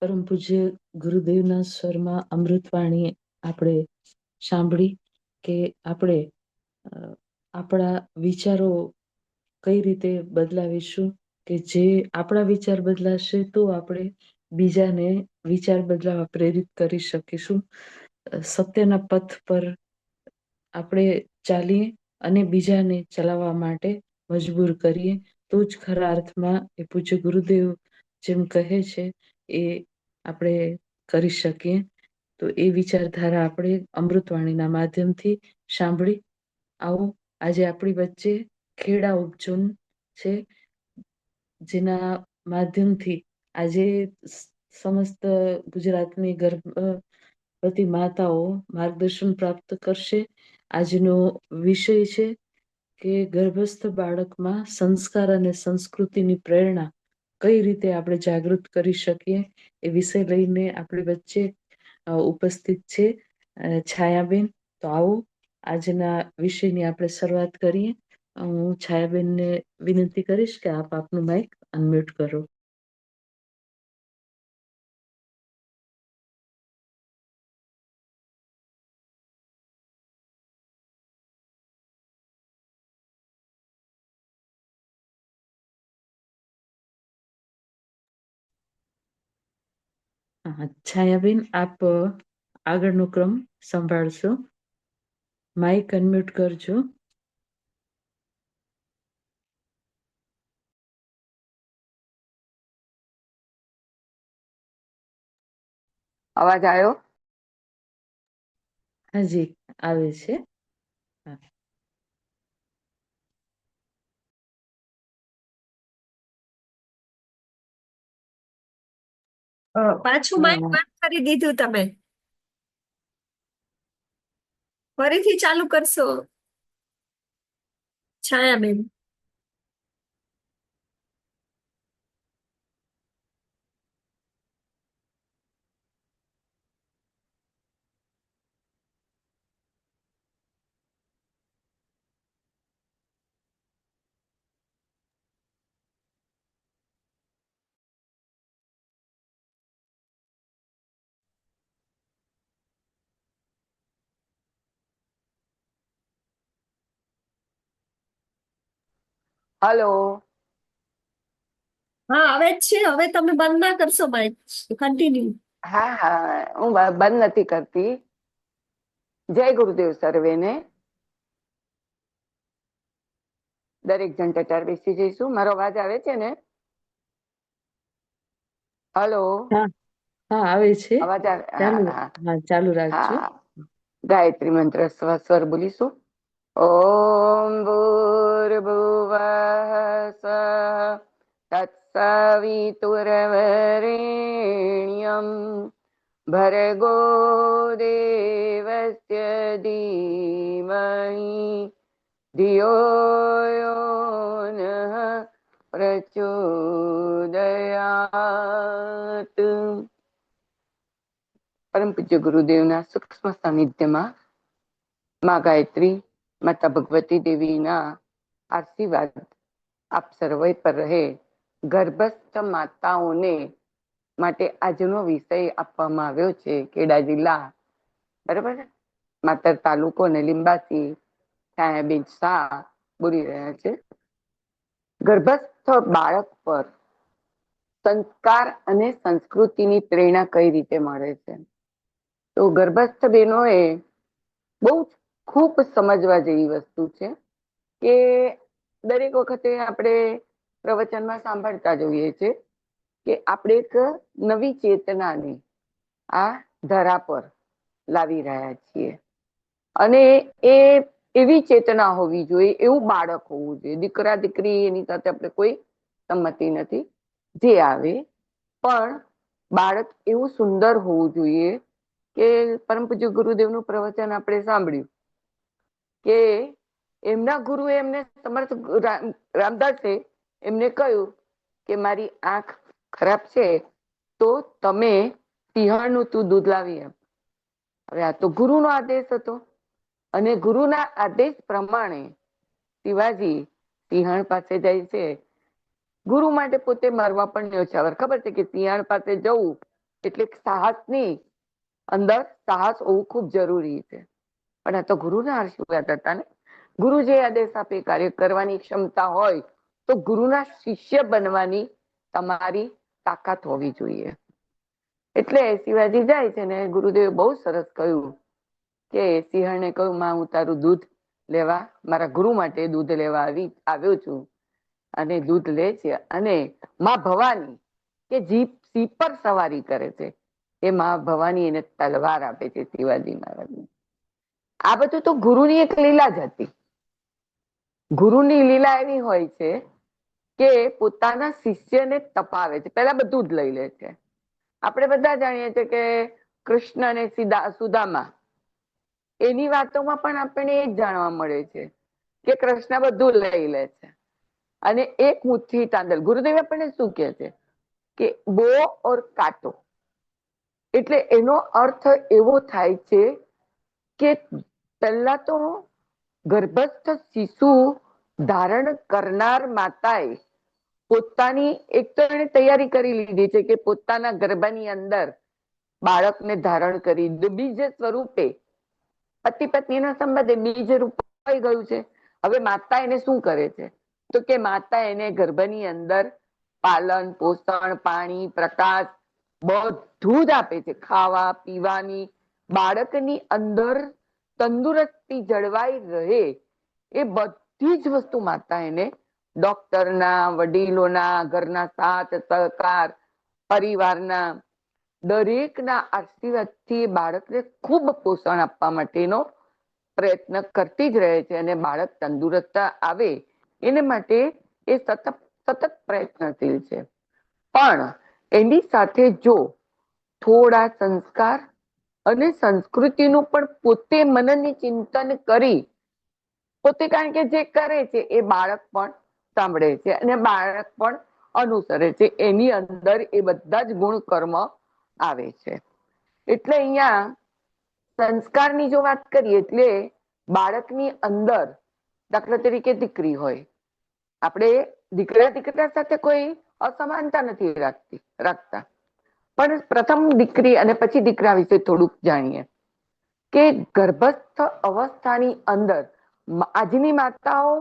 પરમ પૂજ્ય ગુરુદેવના સ્વરમાં અમૃતવાણી આપણે સાંભળી કે આપણે આપણા વિચારો કઈ રીતે બદલાવીશું, કે જે આપણા વિચાર બદલાશે તો આપણે બીજાને વિચાર બદલાવા પ્રેરિત કરી શકીશું. સત્યના પથ પર આપણે ચાલીએ અને બીજાને ચલાવવા માટે મજબૂર કરીએ તો જ ખરા અર્થમાં એ પૂજ્ય ગુરુદેવ જેમ કહે છે એ આપણે કરી શકીએ. તો એ વિચારધારા આપણે અમૃતવાણીના માધ્યમથી સાંભળી. આવો આજે આપણી વચ્ચે ખેડા ઉપજન છે, જેના માધ્યમથી આજે સમસ્ત ગુજરાતની ગર્ભવતી માતાઓ માર્ગદર્શન પ્રાપ્ત કરશે. આજનો વિષય છે કે ગર્ભસ્થ બાળકમાં સંસ્કાર અને સંસ્કૃતિની પ્રેરણા કઈ રીતે આપણે જાગૃત કરી શકીએ, એ વિષય લઈને આપણી વચ્ચે ઉપસ્થિત છે છાયાબેન. તો આવો આજના વિષયની આપણે શરૂઆત કરીએ. હું છાયાબેનને વિનંતી કરીશ કે આપ આપનું માઇક અનમ્યુટ કરો. છાયાબેન, આપ આગળનો ક્રમ સંભાળશો. માઇક અનમ્યુટ કરજો. અવાજ આવ્યો? હાજી, આવે છે. પાછું માઇક બંધ કરી દીધું તમે, ફરીથી ચાલુ કરશો છાયાબેન? હલો. હા, આવે જ છે. હવે તમે બંધ ના કરશો માઇક, કન્ટિન્યુ. હા હા, હું બંધ નથી કરતી. જય ગુરુદેવ સર્વેને. દરેક જણ ટટાર બેસી જઈશું. મારો અવાજ આવે છે ને? હલો. હા, આવે છે. અવાજ ચાલુ રાખજો. ગાયત્રી મંત્ર સ્વર બોલીશું. ઓમ ભૂર્ભુવઃ તત્સવિતુર્વરેણ્યં ભર્ગો દેવસ્ય ધીમહિ ધિયો યો નઃ પ્રચોદયાત. પરમ પૂજ્ય ગુરુદેવના સૂક્ષ્મ સાનિધ્યમાં માં ગાયત્રી, માતા ભગવતી દેવીના આશીર્વાદ આપ સર્વે પર રહે. ગર્ભસ્થ માતાઓને માટે આજનો વિષય આપવામાં આવ્યો છે ખેડા જિલ્લા, બરાબર, માતર તાલુકો અને લિંબાસી છાયાબેન શાહ બોલી રહ્યા છે. ગર્ભસ્થ બાળક પર સંસ્કાર અને સંસ્કૃતિની પ્રેરણા કઈ રીતે મળે છે? તો ગર્ભસ્થ બહેનોએ બહુ ખૂબ સમજવા જેવી વસ્તુ છે કે દરેક વખતે આપણે પ્રવચનમાં સાંભળતા જોઈએ છે કે આપણે એક નવી ચેતનાને આ ધરા પર લાવી રહ્યા છીએ, અને એ એવી ચેતના હોવી જોઈએ, એવું બાળક હોવું જોઈએ. દીકરા દીકરી એની સાથે આપણે કોઈ સંમતિ નથી, જે આવે, પણ બાળક એવું સુંદર હોવું જોઈએ કે પરમ પૂજ્ય ગુરુદેવનું પ્રવચન આપણે સાંભળ્યું કે એમના ગુરુએ એમને સમર્થ રામદાસે એમને કહ્યું કે મારી આંખ ખરાબ છે તો તમે સિંહણનું તું દૂધ લાવી આપ. હવે આ તો ગુરુનો આદેશ હતો, અને ગુરુના આદેશ પ્રમાણે શિવાજી સિંહણ પાસે જાય છે. ગુરુ માટે પોતે મરવા પણ ન્યોછાવર. ખબર છે કે સિંહણ પાસે જવું એટલે સાહસની અંદર સાહસ હોવું ખૂબ જરૂરી છે. પણ આ તો ગુરુના આશીર્વાદ હતા ને. ગુરુ જે આદેશ આપે કાર્ય કરવાની ક્ષમતા હોય તો ગુરુના શિષ્ય બનવાની તમારી તાકાત હોવી જોઈએ. એટલે શિવાજી જાય છે ને ગુરુદેવે બહુ સરસ કહ્યું કે સિંહણને કહ્યું, માં હું તારું દૂધ લેવા, મારા ગુરુ માટે દૂધ લેવા આવ્યો છું. અને દૂધ લે છે અને માં ભવાની કે જીપ સિંહ પર સવારી કરે છે, એ માં ભવાની એને તલવાર આપે છે શિવાજી મહારાજને. આ બધું તો ગુરુની એક લીલા જ હતી. ગુરુની લીલા એવી હોય છે કે પોતાના શિષ્યને તપાવે છે, પહેલા બધું જ લઈ લે છે. આપણે બધા જાણીએ છીએ કે કૃષ્ણ અને સુદામા, એની વાતોમાં પણ આપણને એ જ જાણવા મળે છે કે કૃષ્ણ બધું લઈ લે છે અને એક મુઠ્ઠી તાંદલ. ગુરુદેવ આપણને શું કહે છે કે બો ઓર કાટો, એટલે એનો અર્થ એવો થાય છે કે પહેલા તો ગર્ભસ્થ શિશુ ધારણ કરનાર માતાએ પોતાની એક તો એને તૈયારી કરી લીધી છે કે પોતાના ગર્ભની અંદર બાળકને ધારણ કરી બીજ સ્વરૂપે પતિ પત્નીના સંબંધે બીજ રૂપાઈ ગયું છે. હવે માતા એને શું કરે છે તો કે માતા એને ગર્ભની અંદર પાલન પોષણ, પાણી, પ્રકાશ બધું જ આપે છે, ખાવા પીવાની. બાળકની અંદર તંદુરસ્તી જળવાઈ રહે એ બધી જ વસ્તુ માતા એને ડોક્ટરના, વડીલોના, ઘરના સાથ સહકાર, પરિવારના દરેકના આશીર્વાદથી બાળકને ખૂબ પોષણ આપવા માટેનો પ્રયત્ન કરતી જ રહે છે અને બાળક તંદુરસ્ત આવે એને માટે એ સતત પ્રયત્નશીલ છે. પણ એની સાથે જો થોડા સંસ્કાર અને સંસ્કૃતિનું પણ પોતે મનન ચિંતન કરી પોતે, કારણ કે જે કરે છે એ બાળક પણ સાંભળે છે અને બાળક પણ અનુસરે છે, એની અંદર એ બધા જ ગુણ કર્મ આવે છે. એટલે અહીંયા સંસ્કારની જો વાત કરીએ એટલે બાળકની અંદર, દાખલા તરીકે દીકરી હોય, આપણે દીકરા સાથે કોઈ અસમાનતા નથી રાખતા, પણ પ્રથમ દીકરી અને પછી દીકરા વિશે થોડુંક જાણીએ કે ગર્ભસ્થ અવસ્થાની અંદર આજની માતાઓ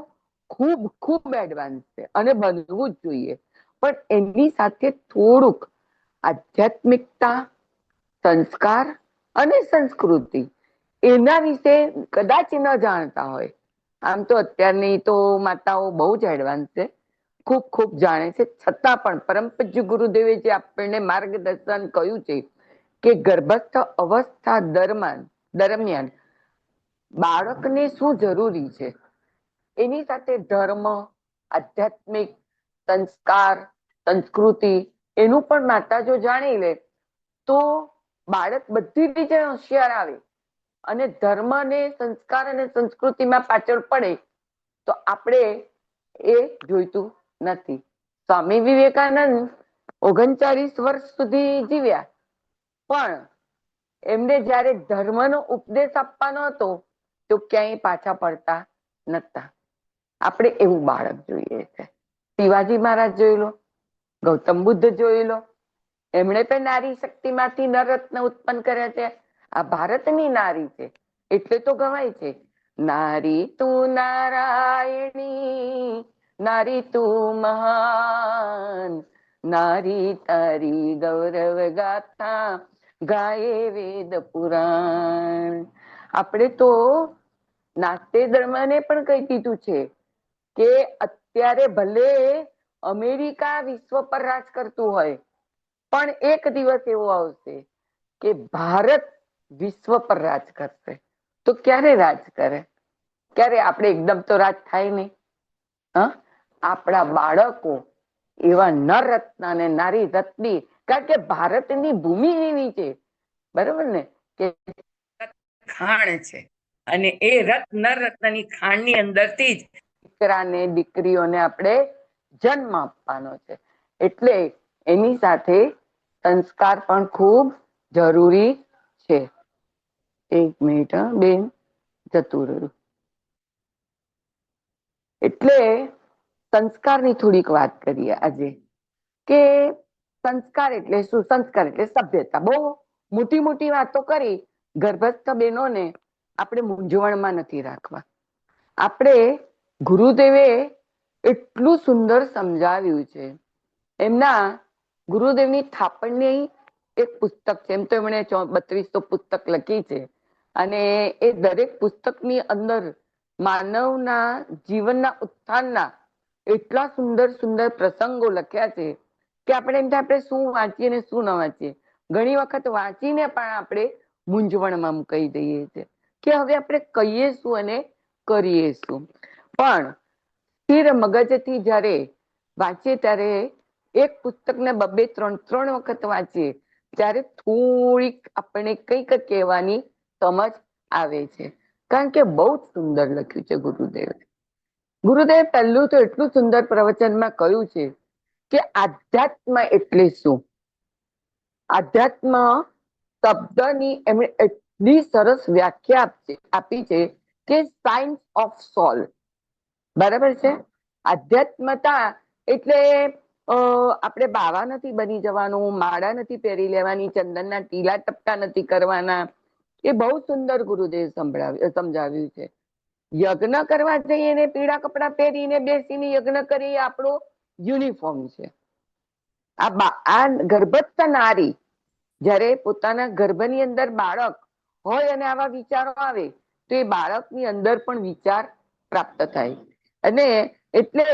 ખૂબ ખૂબ એડવાન્સ છે અને બનવું જ જોઈએ, પણ એની સાથે થોડુંક આધ્યાત્મિકતા, સંસ્કાર અને સંસ્કૃતિ એના વિશે કદાચ ન જાણતા હોય. આમ તો અત્યારની તો માતાઓ બહુ જ એડવાન્સ છે, ખૂબ ખૂબ જાણે છે, છતાં પણ પરમ પૂજ્ય ગુરુદેવે જે આપણને માર્ગદર્શન કહ્યું છે કે ગર્ભસ્થ અવસ્થા દરમિયાન બાળકને શું જરૂરી છે એની સાથે ધર્મ, આધ્યાત્મિક, સંસ્કાર, સંસ્કૃતિ એનું પણ માતા જો જાણી લે તો બાળક બધી રીતે હોશિયાર આવે અને ધર્મ ને સંસ્કાર અને સંસ્કૃતિમાં પાછળ પડે તો આપણે એ જોઈતું નથી. સ્વામી વિવેકાનંદ 39 વર્ષ સુધી જીવ્યા, પણ એમને જયારે ધર્મનો ઉપદેશ આપવાનો હતો તો ક્યાંય પાછા પડતા નતા. આપણે એવું બાળક જોઈએ છે. શિવાજી મહારાજ જોઈ લો, ગૌતમ બુદ્ધ જોઈ લો, એમણે પણ નારી શક્તિમાંથી નરરત્ન ઉત્પન્ન કર્યા છે. આ ભારતની નારી છે એટલે તો ગવાય છે, નારી તું નારાયણી, નારી તું મહાન, નારી તારી ગૌરવ ગાથા ગાયે વેદ પુરાણ. આપણે તો નાસ્તે ધર્મને પણ કહી દીધું છે કે અત્યારે ભલે અમેરિકા વિશ્વ પર રાજ કરતું હોય, પણ એક દિવસ એવો આવશે કે ભારત વિશ્વ પર રાજ કરશે. તો ક્યારે રાજ કરે? ક્યારે? આપણે એકદમ તો રાજ થાય નહીં. આપણા બાળકો એવા નર રત્ન અને નારી રત્ની, કારણ કે ભારતની ભૂમિ એવી છે, બરોબર ને, કે ખાણ છે અને એ નર રત્નની ખાણની અંદરથી જ દીકરાને દીકરીઓને આપણે જન્મ આપવાનો છે. એટલે એની સાથે સંસ્કાર પણ ખૂબ જરૂરી છે. એક મિનિટ બેન, જતું રહ્યું. એટલે સંસ્કારની થોડીક વાત કરીએ આજે કે સંસ્કાર એટલે શું? સંસ્કાર એટલે સભ્યતા. બહુ મોટી મોટી વાતો કરી ગર્ભસ્થ બહેનોને આપણે મૂંઝવણમાં નથી રાખવા. આપણે ગુરુદેવે એટલું સુંદર સમજાવ્યું છે. એમના ગુરુદેવની થાપણની એક પુસ્તક છે. એમ તો એમણે 3200 પુસ્તક લખી છે અને એ દરેક પુસ્તકની અંદર માનવના જીવનના ઉત્થાનના એટલા સુંદર સુંદર પ્રસંગો લખ્યા છે કે આપણે એમ થાય આપણે શું વાંચીએ ને શું ન વાંચીએ. ઘણી વખત વાંચીને પણ આપણે મૂંઝવણમાં મુકાઈ જઈએ છીએ કે હવે આપણે કહીએ શું અને કરીએ શું. પણ સ્થિર મગજથી જ્યારે વાંચીએ ત્યારે એક પુસ્તકને 2-3 વખત વાંચીએ ત્યારે થોડીક આપણે કંઈક કહેવાની સમજ આવે છે. કારણ કે બહુ જ સુંદર લખ્યું છે ગુરુદેવે. ગુરુદેવ પહેલું તો એટલું સુંદર પ્રવચનમાં કહ્યું છે કે આધ્યાત્મ એટલે શું. આધ્યાત્મ શબ્દની એમણે એટલી સરસ વ્યાખ્યા આપી છે કે સાયન્સ ઓફ સોલ. બરાબર છે? આધ્યાત્મતા એટલે આપણે બાવા નથી બની જવાનું, માળા નથી પહેરી લેવાની, ચંદનના ટીલા ટપકા નથી કરવાના. એ બહુ સુંદર ગુરુદેવ સમજાવ્યું છે. યજ્ઞ કરવા જઈએ ને પીળા કપડા પહેરીને બેસીને યજ્ઞ કરીએ આપણો યુનિફોર્મ છે. આ ગર્ભસ્થ નારી જ્યારે પોતાના ગર્ભની અંદર બાળક હોય અને આવા વિચારો આવે તો એ બાળકની અંદર પણ વિચાર પ્રાપ્ત થાય. અને એટલે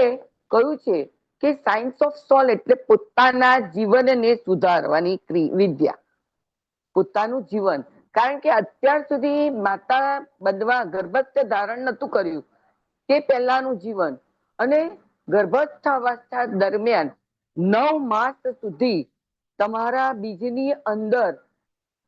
કહ્યું છે કે સાયન્સ ઓફ સોલ એટલે પોતાના જીવનને સુધારવાની વિદ્યા. પોતાનું જીવન. કારણ કે અત્યાર સુધી માતા બનવા ગર્ભસ્થ ધારણ નતું કર્યું તે પહેલાનું જીવન અને ગર્ભસ્થ અવસ્થા દરમિયાન 9 માસ સુધી તમારા બીજની અંદર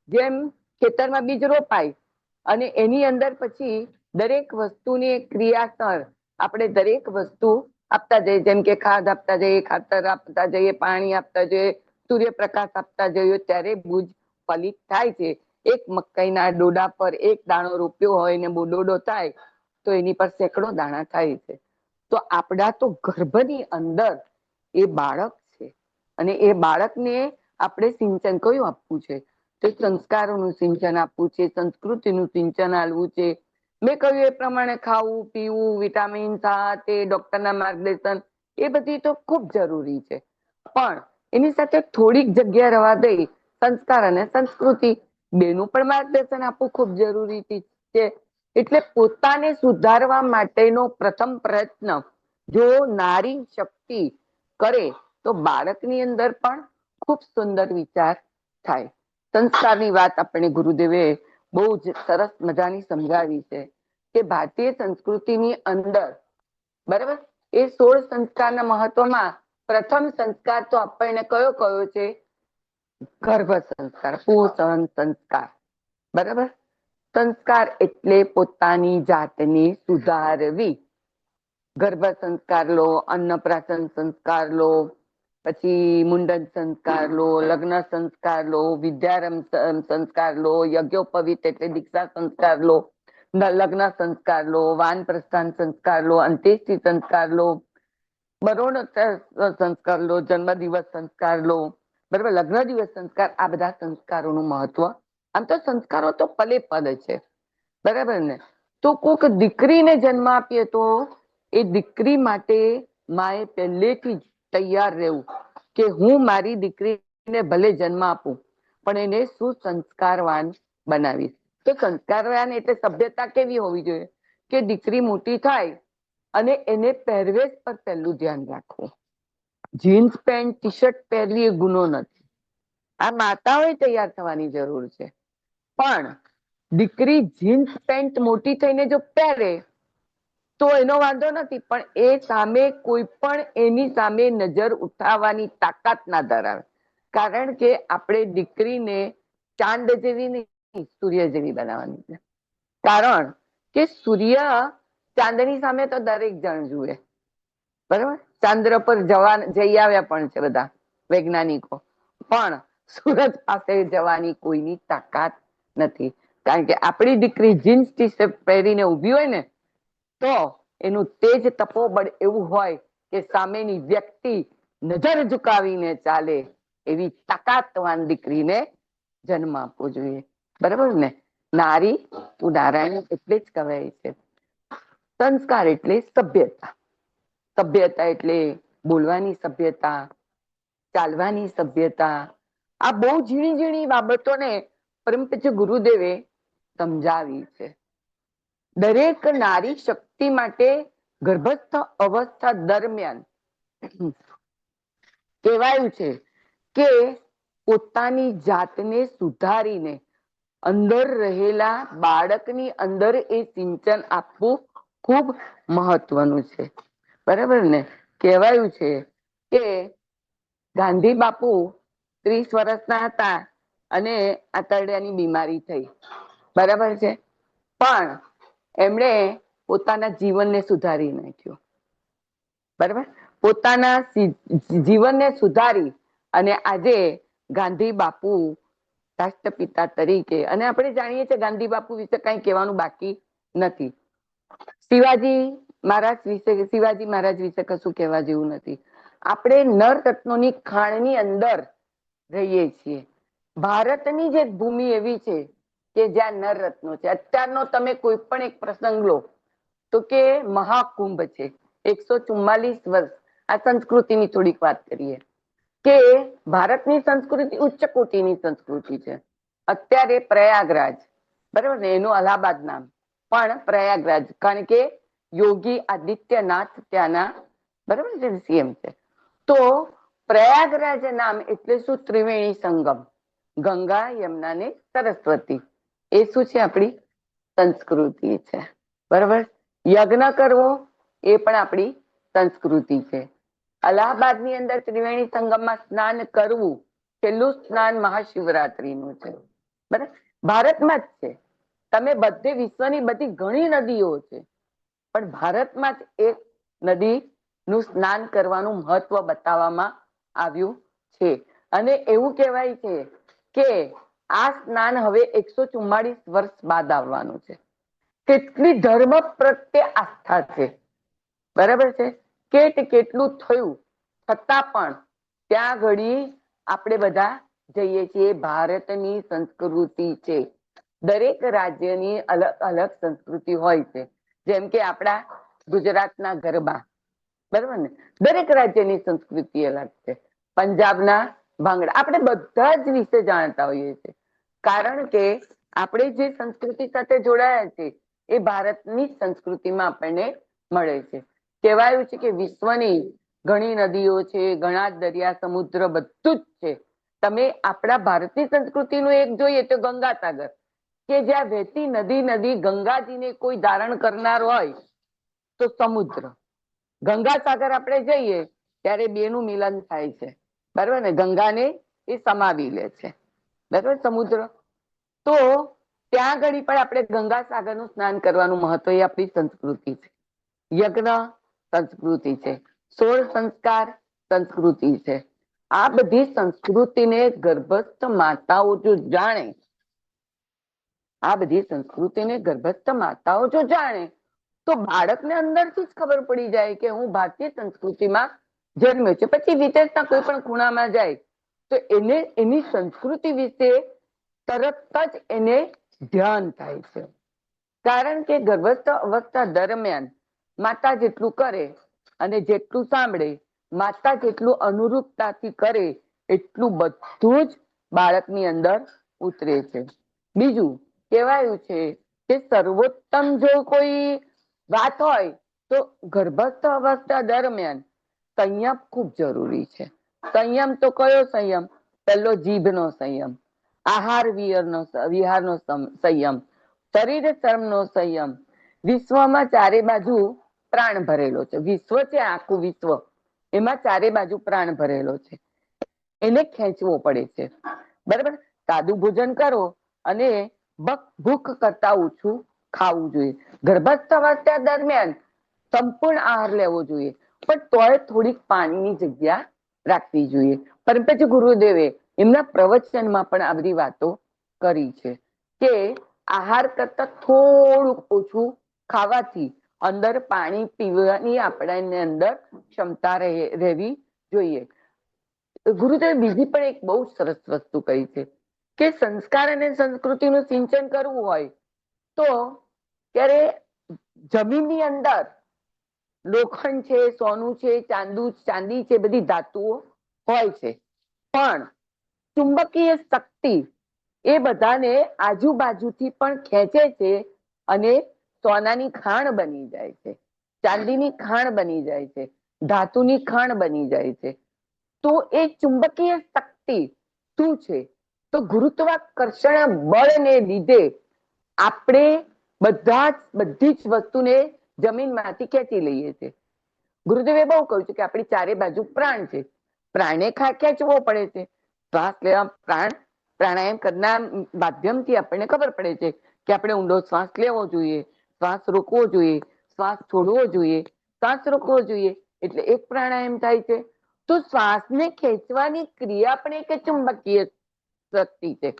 જેમ ખેતરમાં બીજ રોપાય અને એની અંદર પછી દરેક વસ્તુની ક્રિયાસર આપણે દરેક વસ્તુ આપતા જઈએ. જેમ કે ખાદ આપતા જઈએ, ખાતર આપતા જઈએ, પાણી આપતા જઈએ, સૂર્યપ્રકાશ આપતા જઈએ ત્યારે બીજ ફલિત થાય છે. એક મકાઈના ડોડા પર એક દાણો રોપ્યો હોય ને ડોડો થાય તો એની પર સેંકડો દાણા થાય છે. તો આપણા તો ગર્ભની અંદર એ બાળક છે અને એ બાળકને આપણે સિંચન કયું આપવું છે? તો સંસ્કારોનું સિંચન આપવું છે, સંસ્કૃતિનું સિંચન આપવું છે. મેં કહ્યું એ પ્રમાણે ખાવું પીવું, વિટામિન તે ડોક્ટરના માર્ગદર્શન એ બધી તો ખૂબ જરૂરી છે. પણ એની સાથે થોડીક જગ્યા રહેવા દઈ સંસ્કાર અને સંસ્કૃતિ બેનું પણ માર્ગદર્શન આપવું ખૂબ જરૂરી છે. એટલે પોતાને સુધારવા માટેનો પ્રથમ પ્રયત્ન જો નારી શક્તિ કરે તો બાળકની અંદર પણ ખૂબ સુંદર વિચાર થાય. સંસ્કારની વાત આપણે ગુરુદેવે બહુ જ સરસ મજાની સમજાવી છે કે ભારતીય સંસ્કૃતિની અંદર બરાબર એ 16 સંસ્કારના મહત્વમાં પ્રથમ સંસ્કાર તો આપણને કયો છે? ગર્ભ સંસ્કાર, પોષણ સંસ્કાર. બરાબર? સંસ્કાર એટલે પોતાની જાતને સુધારવી. ગર્ભ સંસ્કાર લો, અન્નપ્રાશન સંસ્કાર લો, પછી મુંડન સંસ્કાર લો, લગ્ન સંસ્કાર લો, વિદ્યારંભ સંસ્કાર લો, યજ્ઞોપવિત એટલે દીક્ષા સંસ્કાર લો, લગ્ન સંસ્કાર લો, વાનપ્રસ્થાન સંસ્કાર લો, અંત્યેષ્ટિ સંસ્કાર લો, મરણોત્તર સંસ્કાર લો, જન્મદિવસ સંસ્કાર લો, બરાબર, લગ્ન દિવસ સંસ્કાર. આ બધા સંસ્કારોનું મહત્વ. આમ તો સંસ્કારો તો પલે પલે છે. બરાબર ને? તો કોઈક દીકરીને જન્મ આપીએ તો એ દીકરી માટે માએ પહેલેથી જ તૈયાર રહેવું કે હું મારી દીકરીને ભલે જન્મ આપું પણ એને સુસંસ્કારવાન બનાવીશ. તો સંસ્કારવાન એટલે સભ્યતા કેવી હોવી જોઈએ કે દીકરી મોટી થાય અને એને પહેરવેશ પર પહેલું ધ્યાન રાખવું. જીન્સ પેન્ટ ટી શર્ટ પહેરવી એ ગુનો નથી. આ માતાઓએ તૈયાર થવાની જરૂર છે. પણ દીકરી જીન્સ પેન્ટ મોટી થઈને જો પહેરે તો એનો વાંધો નથી, પણ એ સામે કોઈ પણ એની સામે નજર ઉઠાવવાની તાકાત ના ધરાવે. કારણ કે આપણે દીકરીને ચાંદ જેવી નહીં, સૂર્ય જેવી બનાવવાની છે. કારણ કે સૂર્ય ચાંદની સામે તો દરેક જણ જુએ. બરાબર? ચંદ્ર પર જઈ આવ્યા પણ છે બધા વૈજ્ઞાનિકો, પણ સૂરજ પાસે જવાની કોઈની તાકાત નથી. કારણ કે આપણી દીકરી જીન્સ ટી શર્ટ પહેરીને ઉભી હોય ને તો એનું તેજ તપોબળ એવું હોય કે સામેની વ્યક્તિ નજર ઝુકાવીને ચાલે એવી તાકાતવાન દીકરીને જન્મ આપવો જોઈએ. બરાબર ને? નારી તું નારાયણ એટલે જ કહેવાય છે. સંસ્કાર એટલે સભ્યતા. સભ્યતા એટલે બોલવાની સભ્યતા, ચાલવાની સભ્યતા. આ બહુ ઝીણી ઝીણી બાબતોને પરમ પૂજ્ય ગુરુદેવે સમજાવી છે. દરેક નારી શક્તિ માટે ગર્ભસ્થ અવસ્થા દરમિયાન કહેવાયું છે કે પોતાની જાતને સુધારીને અંદર રહેલા બાળકની અંદર એ સિંચન આપવું ખૂબ મહત્વનું છે. બરાબર ને? કહેવાયું છે કે ગાંધી બાપુ 30 વર્ષના હતા અને આંતરડાની બીમારી થઈ. બરાબર છે? પણ એમણે પોતાના જીવનને સુધારી નાખ્યું. બરાબર? પોતાના જીવનને સુધારી અને આજે ગાંધી બાપુ રાષ્ટ્રપિતા તરીકે, અને આપણે જાણીએ છીએ ગાંધી બાપુ વિશે કઈ કહેવાનું બાકી નથી. શિવાજી મહારાજ વિશે કશું કહેવા જેવું નથી. આપણે નર રત્નોની ખાણની અંદર રહીએ છીએ. ભારતની જે ભૂમિ એવી છે કે જ્યાં નર રત્નો છે. અત્યારનો તમે કોઈ પણ એક પ્રસંગ લો તો કે મહાકુંભ છે, 144 વર્ષ. આ સંસ્કૃતિની થોડીક વાત કરીએ કે ભારતની સંસ્કૃતિ ઉચ્ચ કોટીની સંસ્કૃતિ છે. અત્યારે પ્રયાગરાજ, બરાબર ને, એનું અલ્હાબાદ નામ પણ પ્રયાગરાજ, કારણ કે યોગી આદિત્યનાથ ત્યાંના બરાબર છે સીએમ છે. તો પ્રયાગરાજ નામ એટલે શું? ત્રિવેણી સંગમ, ગંગા, યમુના ને સરસ્વતી. એ શું છે? આપણી સંસ્કૃતિ છે. બરાબર? યજ્ઞ કરવો એ પણ આપણી સંસ્કૃતિ છે. અલ્હાબાદ ની અંદર ત્રિવેણી સંગમમાં સ્નાન કરવું, છેલ્લું સ્નાન મહાશિવરાત્રીનું છે. બરાબર? ભારતમાં જ છે. તમે બધે વિશ્વની બધી ઘણી નદીઓ છે, પણ ભારતમાં જ એક નદી નું સ્નાન કરવાનું મહત્વ બતાવવામાં આવ્યું છે. અને એવું કહેવાય છે કે આ સ્નાન હવે 144 વર્ષ બાદ આવવાનું છે. કેટલી ધર્મ પ્રત્યે આસ્થા છે. બરાબર છે? કેટલું થયું છતાં પણ ત્યાં ઘડી આપણે બધા જઈએ છીએ. ભારતની સંસ્કૃતિ છે. દરેક રાજ્યની અલગ અલગ સંસ્કૃતિ હોય છે. જેમ કે આપણા ગુજરાતના ગરબા, બરાબર ને? દરેક રાજ્યની સંસ્કૃતિ અલગ છે. પંજાબના ભાંગડા, આપણે બધા જ વિશે જાણતા હોઈએ છીએ, કારણ કે આપણે જે સંસ્કૃતિ સાથે જોડાયા છે એ ભારતની સંસ્કૃતિમાં આપણને મળે છે. કહેવાયું છે કે વિશ્વની ઘણી નદીઓ છે, ઘણા દરિયા, સમુદ્ર બધું જ છે. તમે આપણા ભારતની સંસ્કૃતિનું એક જોઈએ તો ગંગા સાગર, કે જ્યાં વહેતી નદી ગંગાજીને કોઈ ધારણ કરનાર હોય તો સમુદ્ર. ગંગા સાગર આપણે જઈએ ત્યારે બેનું મિલન થાય છે. બરાબર ને? ગંગાને એ સમાવી લે છે. બરાબર? સમુદ્ર. તો ત્યાં ઘડી પણ આપણે ગંગા સાગરનું સ્નાન કરવાનું મહત્વ, એ આપણી સંસ્કૃતિ છે. યજ્ઞ સંસ્કૃતિ છે. 16 સંસ્કાર સંસ્કૃતિ છે. આ બધી સંસ્કૃતિને ગર્ભસ્થ માતાઓ જો જાણે, તો બાળકને અંદરથી જ ખબર પડી જાય કે હું ભારતીય સંસ્કૃતિમાં જન્મ્યો છે. પછી વિદેશના કોઈ પણ ખૂણામાં જાય તો એને એની સંસ્કૃતિ વિશે તરત જ એને ધ્યાન થાય છે. કારણ કે ગર્ભસ્થ અવસ્થા દરમિયાન માતા જેટલું કરે અને જેટલું સાંભળે, માતા જેટલું અનુરૂપતાથી કરે, એટલું બધું જ બાળકની અંદર ઉતરે છે. બીજું કહેવાયું છે કે સર્વોત્તમ જો કોઈ વાત હોય તો ગર્ભસ્થ અવસ્થા દરમિયાન સંયમ ખૂબ જરૂરી છે. સંયમ તો કયો સંયમ? પહેલો જીભનો સંયમ, આહાર વિહારનો સંયમ, શરીર શ્રમનો સંયમ. વિશ્વમાં ચારે બાજુ પ્રાણ ભરેલો છે. વિશ્વ છે આખું વિશ્વ, એમાં ચારે બાજુ પ્રાણ ભરેલો છે. એને ખેંચવો પડે છે. બરાબર? સાદું ભોજન કરો અને ભૂખ કરતા ઓછું ખાવું જોઈએ. ગર્ભસ્થ અવસ્થા દરમિયાન સંપૂર્ણ આહાર લેવો જોઈએ, પણ તોય થોડીક પાણીની જગ્યા રાખવી જોઈએ. પરમ પૂજ્ય ગુરુદેવે એમના પ્રવચનમાં પણ આ બધી વાતો કરી છે કે આહાર કરતા થોડુંક ઓછું ખાવાથી અંદર પાણી પીવાની આપણાને અંદર ક્ષમતા રહેવી જોઈએ. ગુરુદેવ બીજી પણ એક બહુ સરસ વસ્તુ કહી છે કે સંસ્કાર અને સંસ્કૃતિનું સિંચન કરવું હોય તો ત્યારે જમીનની અંદર લોખંડ છે, સોનું છે, ચાંદી છે, બધી ધાતુઓ હોય છે, પણ ચુંબકીય શક્તિ એ બધાને આજુબાજુથી પણ ખેંચે છે અને સોનાની ખાણ બની જાય છે, ચાંદીની ખાણ બની જાય છે, ધાતુની ખાણ બની જાય છે. તો એ ચુંબકીય શક્તિ શું છે? તો ગુરુત્વાકર્ષણ બળને લીધે આપણે બધી જ વસ્તુને જમીનમાંથી ખેંચી લઈએ છીએ. ગુરુદેવે બહુ કહ્યું છે કે આપણી ચારે બાજુ પ્રાણ છે, પ્રાણે ખેંચવો પડે છે. શ્વાસ લેવા પ્રાણાયામ કરનાર માધ્યમથી આપણને ખબર પડે છે કે આપણે ઊંડો શ્વાસ લેવો જોઈએ, શ્વાસ રોકવો જોઈએ, શ્વાસ છોડવો જોઈએ, શ્વાસ રોકવો જોઈએ, એટલે એક પ્રાણાયામ થાય છે. તો શ્વાસને ખેંચવાની ક્રિયા પણ એક ચુંબકીય શક્તિ છે.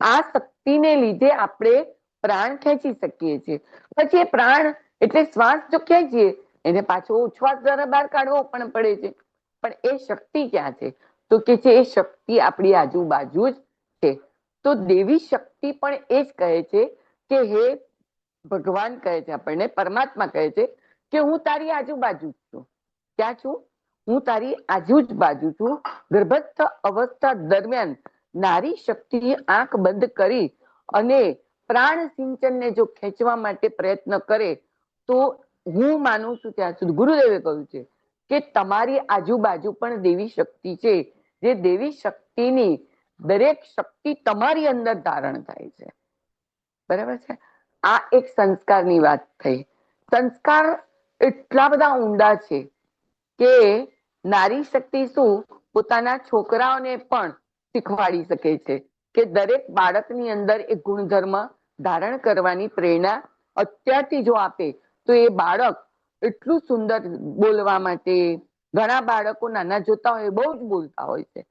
આ શક્તિને લીધે આપણે પ્રાણ ખેંચી શકીએ છીએ. પછી એ પ્રાણ એટલે શ્વાસ જો ખેંચીએ એને પાછો ઉચ્છ્વાસ દ્વારા બહાર કાઢવો પણ પડે છે. પણ એ શક્તિ ક્યાં છે? તો કે છે એ શક્તિ આપણી આજુબાજુ જ છે. તો દેવી શક્તિ પણ એ જ કહે છે કે હે ભગવાન કહે છે આપણને, પરમાત્મા કહે છે કે હું તારી આજુબાજુ જ છું. ક્યાં છું? હું તારી આજુબાજુ છું. ગર્ભસ્થ અવસ્થા દરમિયાન નારી શક્તિ આંખ બંધ કરી અને પ્રાણ સિંચનને જો ખેંચવા માટે પ્રયત્ન કરે તો હું માનું છું ત્યાં સુધી ગુરુદેવે કહ્યું છે કે તમારી આજુબાજુ પણ દેવી શક્તિ છે, જે દેવી શક્તિની દરેક શક્તિ તમારી અંદર ધારણ થાય છે. બરાબર છે? આ એક સંસ્કારની વાત થઈ. સંસ્કાર એટલા બધા ઊંડા છે કે નારી શક્તિ શું પોતાના છોકરાઓને પણ શીખવાડી શકે છે કે દરેક બાળકની અંદર એક ગુણધર્મ ધારણ કરવાની પ્રેરણા અત્યારથી જો આપે તો એ બાળક એટલું સુંદર બોલવા માટે, ઘણા બાળકો નાના જોતા હોય બહુ જ બોલતા હોય છે.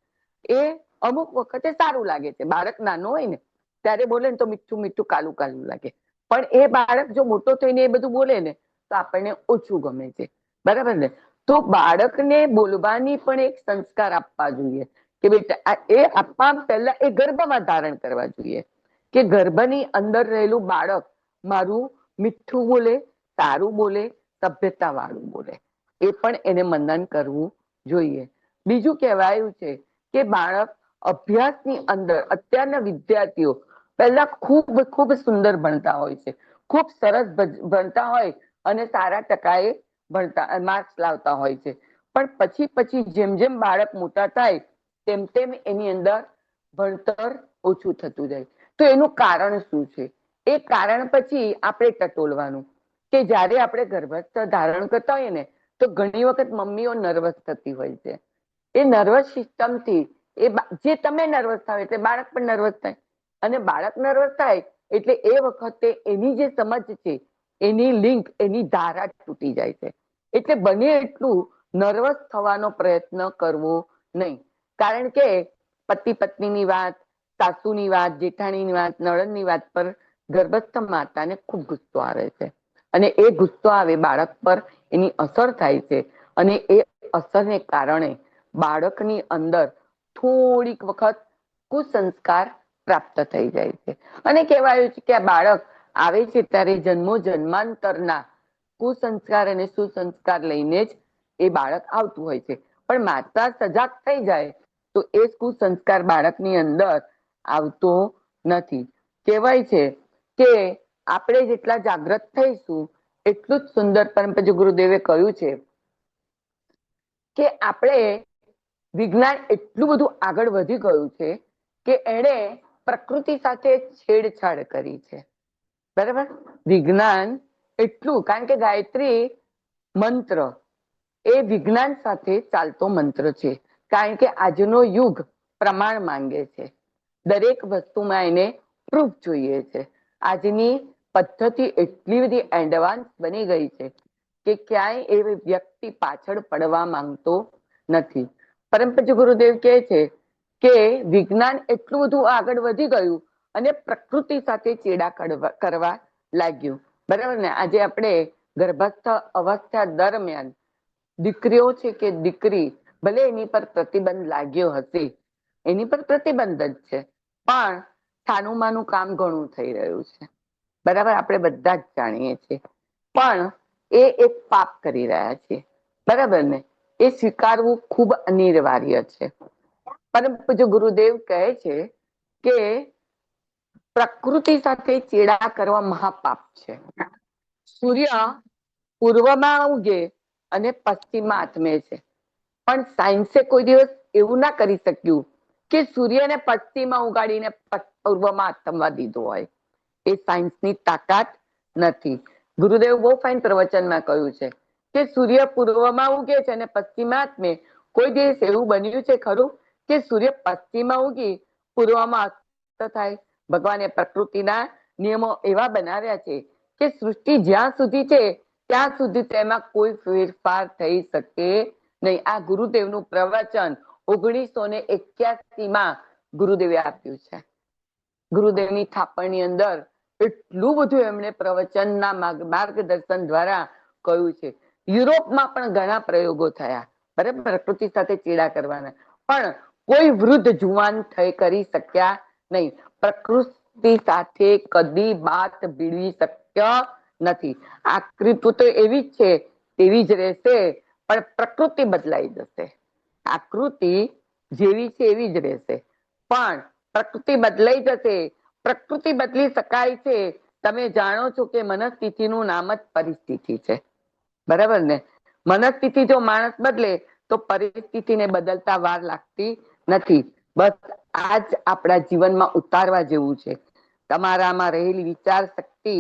એ અમુક વખતે સારું લાગે છે. બાળક નાનો હોય ને ત્યારે બોલે ને તો મીઠું મીઠું કાલું કાલું લાગે, પણ એ બાળક જો મોટો થઈને એ બધું બોલે ને તો આપણને ઓછું ગમે છે. બરાબર ને? તો બાળકને બોલવાની પણ એક સંસ્કાર આપવા જોઈએ કે બેટા એ આપવા પહેલા એ ગર્ભમાં ધારણ કરવા જોઈએ કે ગર્ભની અંદર રહેલું બાળક મારું મીઠું બોલે, સારું બોલે, સભ્યતા વાળું બોલે. એ પણ એને મનન કરવું જોઈએ. બીજું કહેવાયું છે કે બાળક અભ્યાસની અંદર અત્યારના વિદ્યાર્થીઓ પહેલા ખૂબ ખૂબ સુંદર ભણતા હોય છે, ખૂબ સરસ ભણતા હોય અને સારા ટકાએ ભણતા માર્ક્સ લાવતા હોય છે. પણ પછી જેમ જેમ બાળક મોટા થાય તેમ તેમ એની અંદર ભણતર ઓછું થતું જાય. તો એનું કારણ શું છે? એ કારણ પછી આપણે ટટોલવાનું કે જ્યારે આપણે ગર્ભસ્થ ધારણ કરતા હોઈએ ને તો ઘણી વખત મમ્મીઓ નર્વસ થતી હોય છે. એ નર્વસ સિસ્ટમથી જે તમે નર્વસ થાવ એટલે બાળક પણ નર્વસ થાય, અને બાળક નર્વસ થાય એટલે એ વખતે એની જે સમજ છે એની લિંક, એની ધારા તૂટી જાય છે. એટલે બને એટલું નર્વસ થવાનો પ્રયત્ન કરવો નહીં. કારણ કે પતિ પત્નીની વાત, સાસુની વાત, જેઠાણીની વાત, નણંદની વાત પર ગર્ભસ્થ માતાને ખૂબ ગુસ્સો આવે છે અને એ ગુસ્સો આવે બાળક પર એની અસર થાય છે અને એ અસરને કારણે બાળકની અંદર થોડીક વખત કુસંસ્કાર પ્રાપ્ત થઈ જાય છે. અને કહેવાયું છે કે આ બાળક આવે છે ત્યારે જન્મો જન્માંતરના કુસંસ્કાર અને સુસંસ્કાર લઈને જ એ બાળક આવતું હોય છે. પણ માતા સજાગ થઈ જાય તો એ કુસંસ્કાર બાળકની અંદર આવતો નથી. કહેવાય છે કે આપણે જેટલા જાગૃત થઈશું એટલું જ સુંદર. પરમ પૂજ્ય ગુરુદેવે કહ્યું છે કે આપણે વિજ્ઞાન એટલું બધું આગળ વધી ગયું છે કે એણે પ્રકૃતિ સાથે છેડછાડ કરી છે. બરાબર? વિજ્ઞાન એટલું, કારણ કે ગાયત્રી મંત્ર એ વિજ્ઞાન સાથે ચાલતો મંત્ર છે. કારણ કે આજનો યુગ પ્રમાણ માંગે છે, દરેક વસ્તુમાં એને પ્રૂફ જોઈએ છે. આજની પદ્ધતિ એટલી બધી એડવાન્સ બની ગઈ છે કે ક્યાંય એ વ્યક્તિ પાછળ પડવા માંગતો નથી. પરમ પૂજ્ય ગુરુદેવ કહે છે કે વિજ્ઞાન એટલું બધું આગળ વધી ગયું અને પ્રકૃતિ સાથે ચેડા કરવા લાગ્યું. બરાબર ને? આજે આપણે ગર્ભસ્થ અવસ્થા દરમિયાન દીકરીઓ છે કે દીકરી ભલે એની પર પ્રતિબંધ લાગ્યો હશે, એની પર પ્રતિબંધ જ છે, પણ છાનું માનું કામ ઘણું થઈ રહ્યું છે. બરાબર, આપણે બધા જ જાણીએ છીએ, પણ એ એક પાપ કરી રહ્યા છે. બરાબર ને? એ સ્વીકારવું ખૂબ અનિવાર્ય છે. પરમ પૂજ્ય ગુરુદેવ કહે છે કે પ્રકૃતિ સાથે ચેડા કરવા મહાપાપ છે. સૂર્ય પૂર્વમાં ઉગે અને પશ્ચિમમાં આથમે છે, પણ સાયન્સે કોઈ દિવસ એવું ના કરી શક્યું કે સૂર્યને પશ્ચિમમાં ઉગાડીને પૂર્વમાં આથમવા દીધો હોય. એ સાયન્સની તાકાત નથી. ગુરુદેવ બહુ ફાઇન પ્રવચનમાં કહ્યું છે કે સૂર્ય પૂર્વમાં ઉગે છે અને પશ્ચિમમાં આથમે. કોઈ દિવસ એવું બન્યું છે ખરું કે સૂર્ય પશ્ચિમમાં ઉગી પૂર્વમાં અસ્ત થાય? ભગવાને પ્રકૃતિના નિયમો એવા બનાવ્યા છે કે સૃષ્ટિ જ્યાં સુધી છે ત્યાં સુધી તેમાં કોઈ ફેરફાર થઈ શકે નહીં. આ ગુરુદેવનું પ્રવચન 1981 ગુરુદેવે આપ્યું છે. ગુરુદેવની થાપણની અંદર એટલું બધું એમણે પ્રવચનના માર્ગદર્શન દ્વારા કહ્યું છે. યુરોપમાં પણ ઘણા પ્રયોગો થયા, બરાબર, પ્રકૃતિ સાથે ચેડા કરવાના, પણ કોઈ વૃદ્ધ જુવાન કરી શક્યા નહીં. પ્રકૃતિ સાથે કદી બાત ભીડવી શક્ય નથી. આકૃતિ તો એવી જ છે તેવી જ રહેશે, પણ પ્રકૃતિ બદલાઈ જશે. આકૃતિ જેવી છે એવી જ રહેશે, પણ પ્રકૃતિ બદલાઈ જશે. પ્રકૃતિ બદલી શકાય છે. તમે જાણો છો કે મનસ્થિતિનું નામ જ પરિસ્થિતિ છે. બરાબર ને? મનસ્થિતિ જો માણસ બદલે તો પરિસ્થિતિને બદલતા વાર લાગતી નથી. બસ આ જ આપણા જીવનમાં ઉતારવા જેવું છે. તમારામાં રહેલી વિચાર શક્તિ,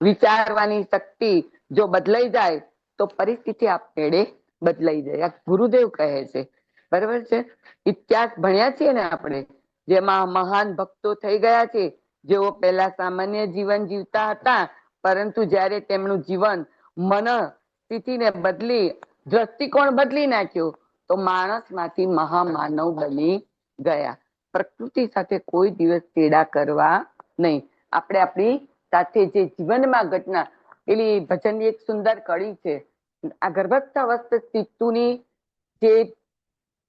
વિચારવાની શક્તિ જો બદલાઈ જાય તો પરિસ્થિતિ આપમેળે બદલાઈ જાય. આ ગુરુદેવ કહે છે. બરાબર છે? ઇતિહાસ ભણ્યા છીએ ને આપણે, જેમાં મહાન ભક્તો થઈ ગયા છે, જેઓ પહેલા સામાન્ય જીવન જીવતા હતા, પરંતુ જ્યારે તેમનું જીવન મન સ્થિતિને બદલી, દ્રષ્ટિકોણ બદલી નાખ્યો તો માણસમાંથી મહામાનવ બની ગયા. પ્રકૃતિ સાથે કોઈ દિવસ ચેડા કરવા નહીં. આપણે આપણી સાથે જે જીવનમાં ઘટના, પેલી ભજનની એક સુંદર કડી છે, આ ગર્ભસ્થ અવસ્થા સ્થિતુની જે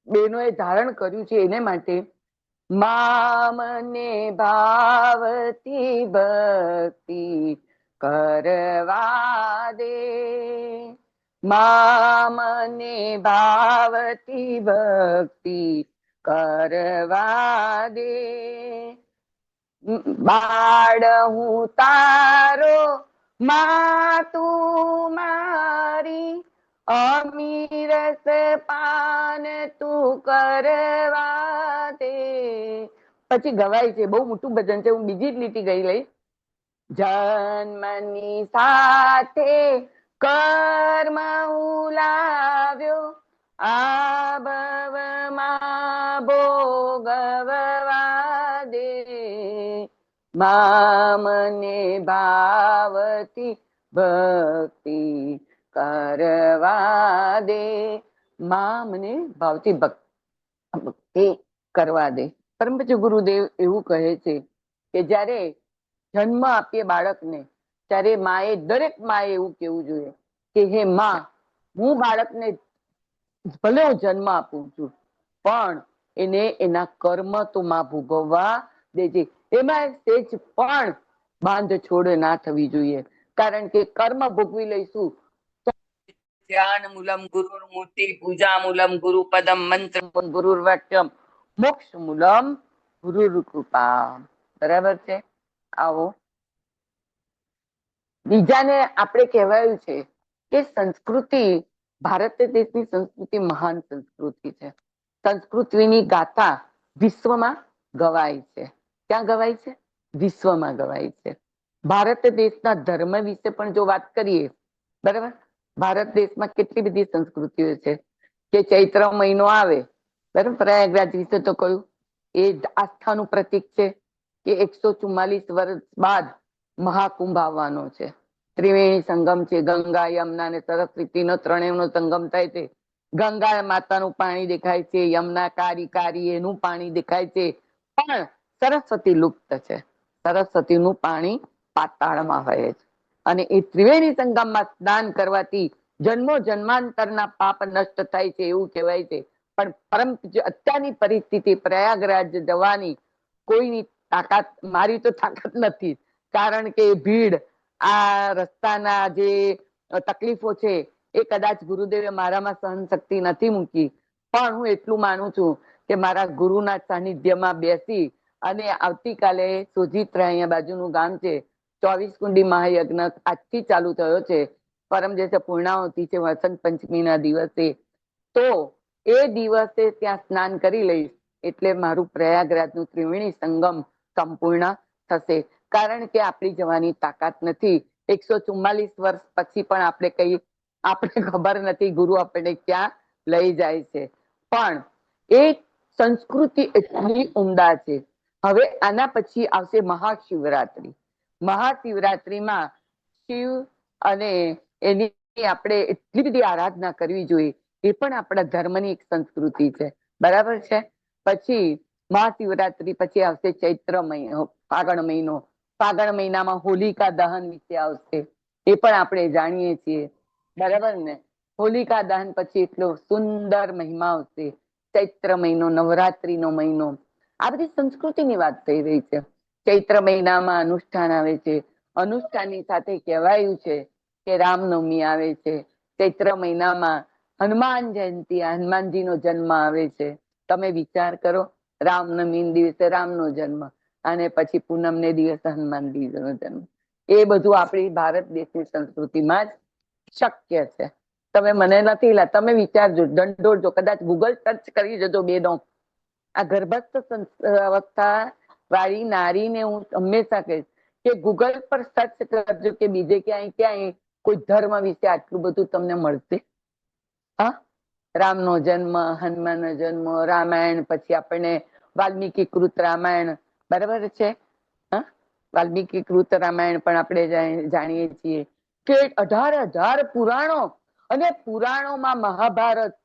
બહેનોએ ધારણ કર્યું છે એને માટે, મને ભાવતી ભક્તિ કરવા દે, મને ભાવતી ભક્તિ કરવા દે, બાળ હું તારો, તું મારી, અમીરસ પાન તું કરવા દે. પછી ગવાય છે, બહુ મોટું ભજન છે, હું બીજી જ લીટી ગઈ લઈશ. જન્મની સાથે કર્મ ઉલાવ્યો, આ ભવમાં ભોગવવા દે, મને ભાવતી ભક્તિ કરવા દે, મને ભાવતી ભક્તિ કરવા દે. પરમ પૂજ્ય ગુરુદેવ એવું કહે છે કે જ્યારે જન્મ આપીએ બાળકને ત્યારે માએ, દરેક માએ એવું કેવું જોઈએ કે હે માં, હું બાળકને ભલે હું જન્મ આપું છું, પણ એને એના કર્મ તો માં ભોગવવા દેજે. એમાં સેજ પણ બાંધછોડ ના થવી જોઈએ, કારણ કે કર્મ ભોગવી લઈશું. ધ્યાન મૂલમ ગુરુર મૂર્તિ, પૂજા મૂલમ ગુરુ પદમ, મંત્ર ગુરુર વાક્યમ, મોક્ષ મૂલમ ગુરુર કૃપા. બરાબર છે? આવો બીજાને આપણે કહેવાયું છે કે સંસ્કૃતિ, ભારત દેશની સંસ્કૃતિ મહાન સંસ્કૃતિ છે. સંસ્કૃતિની ગાથા વિશ્વમાં ગવાય છે. ક્યાં ગવાય છે? વિશ્વમાં ગવાય છે. ભારત દેશના ધર્મ વિશે પણ જો વાત કરીએ, બરાબર, ભારત દેશમાં કેટલી બધી સંસ્કૃતિઓ છે કે ચૈત્ર મહિનો આવે, બરાબર, પ્રયાગરાજ વિશે તો કહ્યું, એ આસ્થાનું પ્રતીક છે કે 144 વર્ષ બાદ મહાકુંભ આવવાનો છે. ત્રિવેણી સંગમ છે, ગંગા, યમુના અને સરસ્વતીનો ત્રણેયનો સંગમ થાય છે. ગંગા માતાનું પાણી દેખાય છે, યમુના કારી કારી એનું પાણી દેખાય છે, પણ સરસ્વતી લુપ્ત છે. સરસ્વતીનું પાણી પાતાળમાં વહે છે. અને એ ત્રિવેણી સંગમમાં સ્નાન કરવાથી જન્મો જન્માંતરના પાપ નષ્ટ થાય છે એવું કહેવાય છે. પણ પરંતુ અત્યારની પરિસ્થિતિ પ્રયાગરાજ જવાની કોઈની તાકાત, મારી તો તાકાત નથી, કારણ કે ભીડ, આ રસ્તાના જે તકલીફો છે એ કદાચ ગુરુદેવે મારામાં સહન શક્તિ નથી મૂકી. પણ હું એટલું માનું છું કે મારા ગુરુના સાનિધ્યમાં બેસી અને આવતીકાલે સોજિત્રા, અહીંયા બાજુનું ગામ છે, 24 કુંડી મહાયજ્ઞ આજથી ચાલુ થયો છે. પરમ દિવસે પૂર્ણાહુતિ છે, વસંત પંચમીના દિવસે. તો એ દિવસે ત્યાં સ્નાન કરી લઈશ એટલે મારું પ્રયાગરાજનું ત્રિવેણી સંગમ સંપૂર્ણ થશે. કારણ કે આપણી જવાની તાકાત નથી. 144 વર્ષ પછી પણ આપણે ખબર નથી ગુરુ આપણને ક્યાં લઈ જાય છે. પણ એ સંસ્કૃતિ એટલી ઉમદા છે. હવે આના પછી આવશે મહાશિવરાત્રી. મહાશિવરાત્રીમાં શિવ અને એની આપણે એટલી બધી આરાધના કરવી જોઈએ. એ પણ આપણા ધર્મની એક સંસ્કૃતિ છે, બરાબર છે. પછી મહાશિવરાત્રી પછી આવશે ચૈત્ર મહિનો, ફાગણ મહિનો. ફાગણ મહિનામાં હોલિકા દહન વિશે આવશે, એ પણ આપણે જાણીએ છીએ, બરાબર ને. હોલિકા દહન પછી એટલો સુંદર મહિમા આવશે. ચૈત્ર મહિનો, નવરાત્રીનો મહિનો. આ બધી સંસ્કૃતિની વાત થઈ રહી છે. ચૈત્ર મહિનામાં અનુષ્ઠાન આવે છે. અનુષ્ઠાનની સાથે કહેવાયું છે કે રામનવમી આવે છે. ચૈત્ર મહિનામાં હનુમાન જયંતિ, હનુમાનજીનો જન્મ આવે છે. તમે વિચાર કરો, રામનવમી દિવસે રામનો જન્મ અને પછી પૂનમને દિવસે હનુમાનજીનો જન્મ. એ બધું આપણી ભારત દેશની સંસ્કૃતિમાં જ શક્ય છે. તમે મને નથી તમે વિચારજો, દંડોળજો, કદાચ ગૂગલ સર્ચ કરી જજો બેનો. આ ગર્ભસ્થ અવસ્થા વાળી નારીને હું હંમેશા કહીશ કે ગૂગલ પર સર્ચ કરજો કે બીજે ક્યાંય કોઈ ધર્મ વિશે આટલું બધું તમને મળશે. હા, રામનો જન્મ, હનુમાનનો જન્મ, રામાયણ, પછી આપણને વાલ્મીકી કૃત રામાયણ, બરાબર છે. હા, વાલ્મીકી કૃત રામાયણ પણ આપણે જાણીએ છીએ કે 18,000 પુરાણો, અને પુરાણોમાં મહાભારત,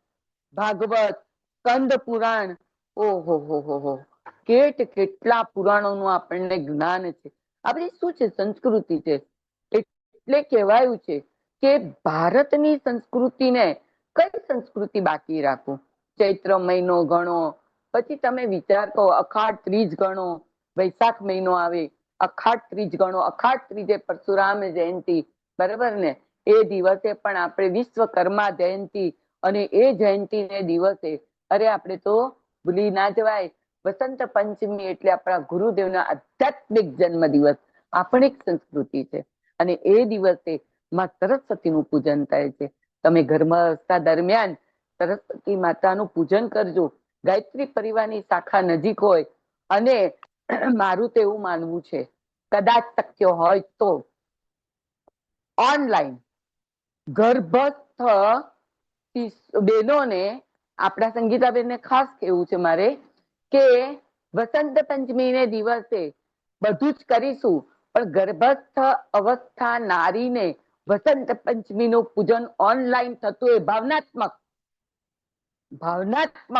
ભાગવત, સ્કંદ પુરાણ, ઓહો હો, કેટલા પુરાણોનું આપણને જ્ઞાન છે. આ બધી શું છે? સંસ્કૃતિ છે. એટલે કહેવાયું છે કે ભારતની સંસ્કૃતિને કઈ સંસ્કૃતિ બાકી રાખવું? ચૈત્ર મહિનો ગણો, પછી તમે વિચાર કરો, અખાડ ત્રીજ ગણો, વૈશાખ મહિનો આવે, અખાડ ત્રીજ ગણો. અખાડ ત્રીજે પરશુરામ જયંતિ, બરાબર ને. એ દિવસે પણ આપણે વિશ્વકર્મા જયંતિ, અને એ જયંતિને દિવસે અરે આપણે તો ભૂલી ના જવાય, વસંત પંચમી એટલે આપણા ગુરુદેવના આધ્યાત્મિક જન્મ દિવસ. આ પણ એક સંસ્કૃતિ છે. અને એ દિવસે માં સરસ્વતીનું પૂજન થાય છે. તમે ગર્ભાવસ્થા દરમિયાન સરસ્વતી માતાનું પૂજન કરજો. ગાયત્રી પરિવારની શાખા નજીક હોય, અને મારું તો એવું માનવું છે, કદાચ શક્ય હોય તો ઓનલાઈન ગર્ભસ્થ બહેનોને, આપણા સંગીતાબેનને ખાસ કહેવું છે મારે કે વસંત પંચમીને દિવસે બધું જ કરીશું, પણ ગર્ભસ્થ અવસ્થા નારીને વસંત પંચમીનું પૂજન ઓનલાઈન થતું એ ભાવનાત્મક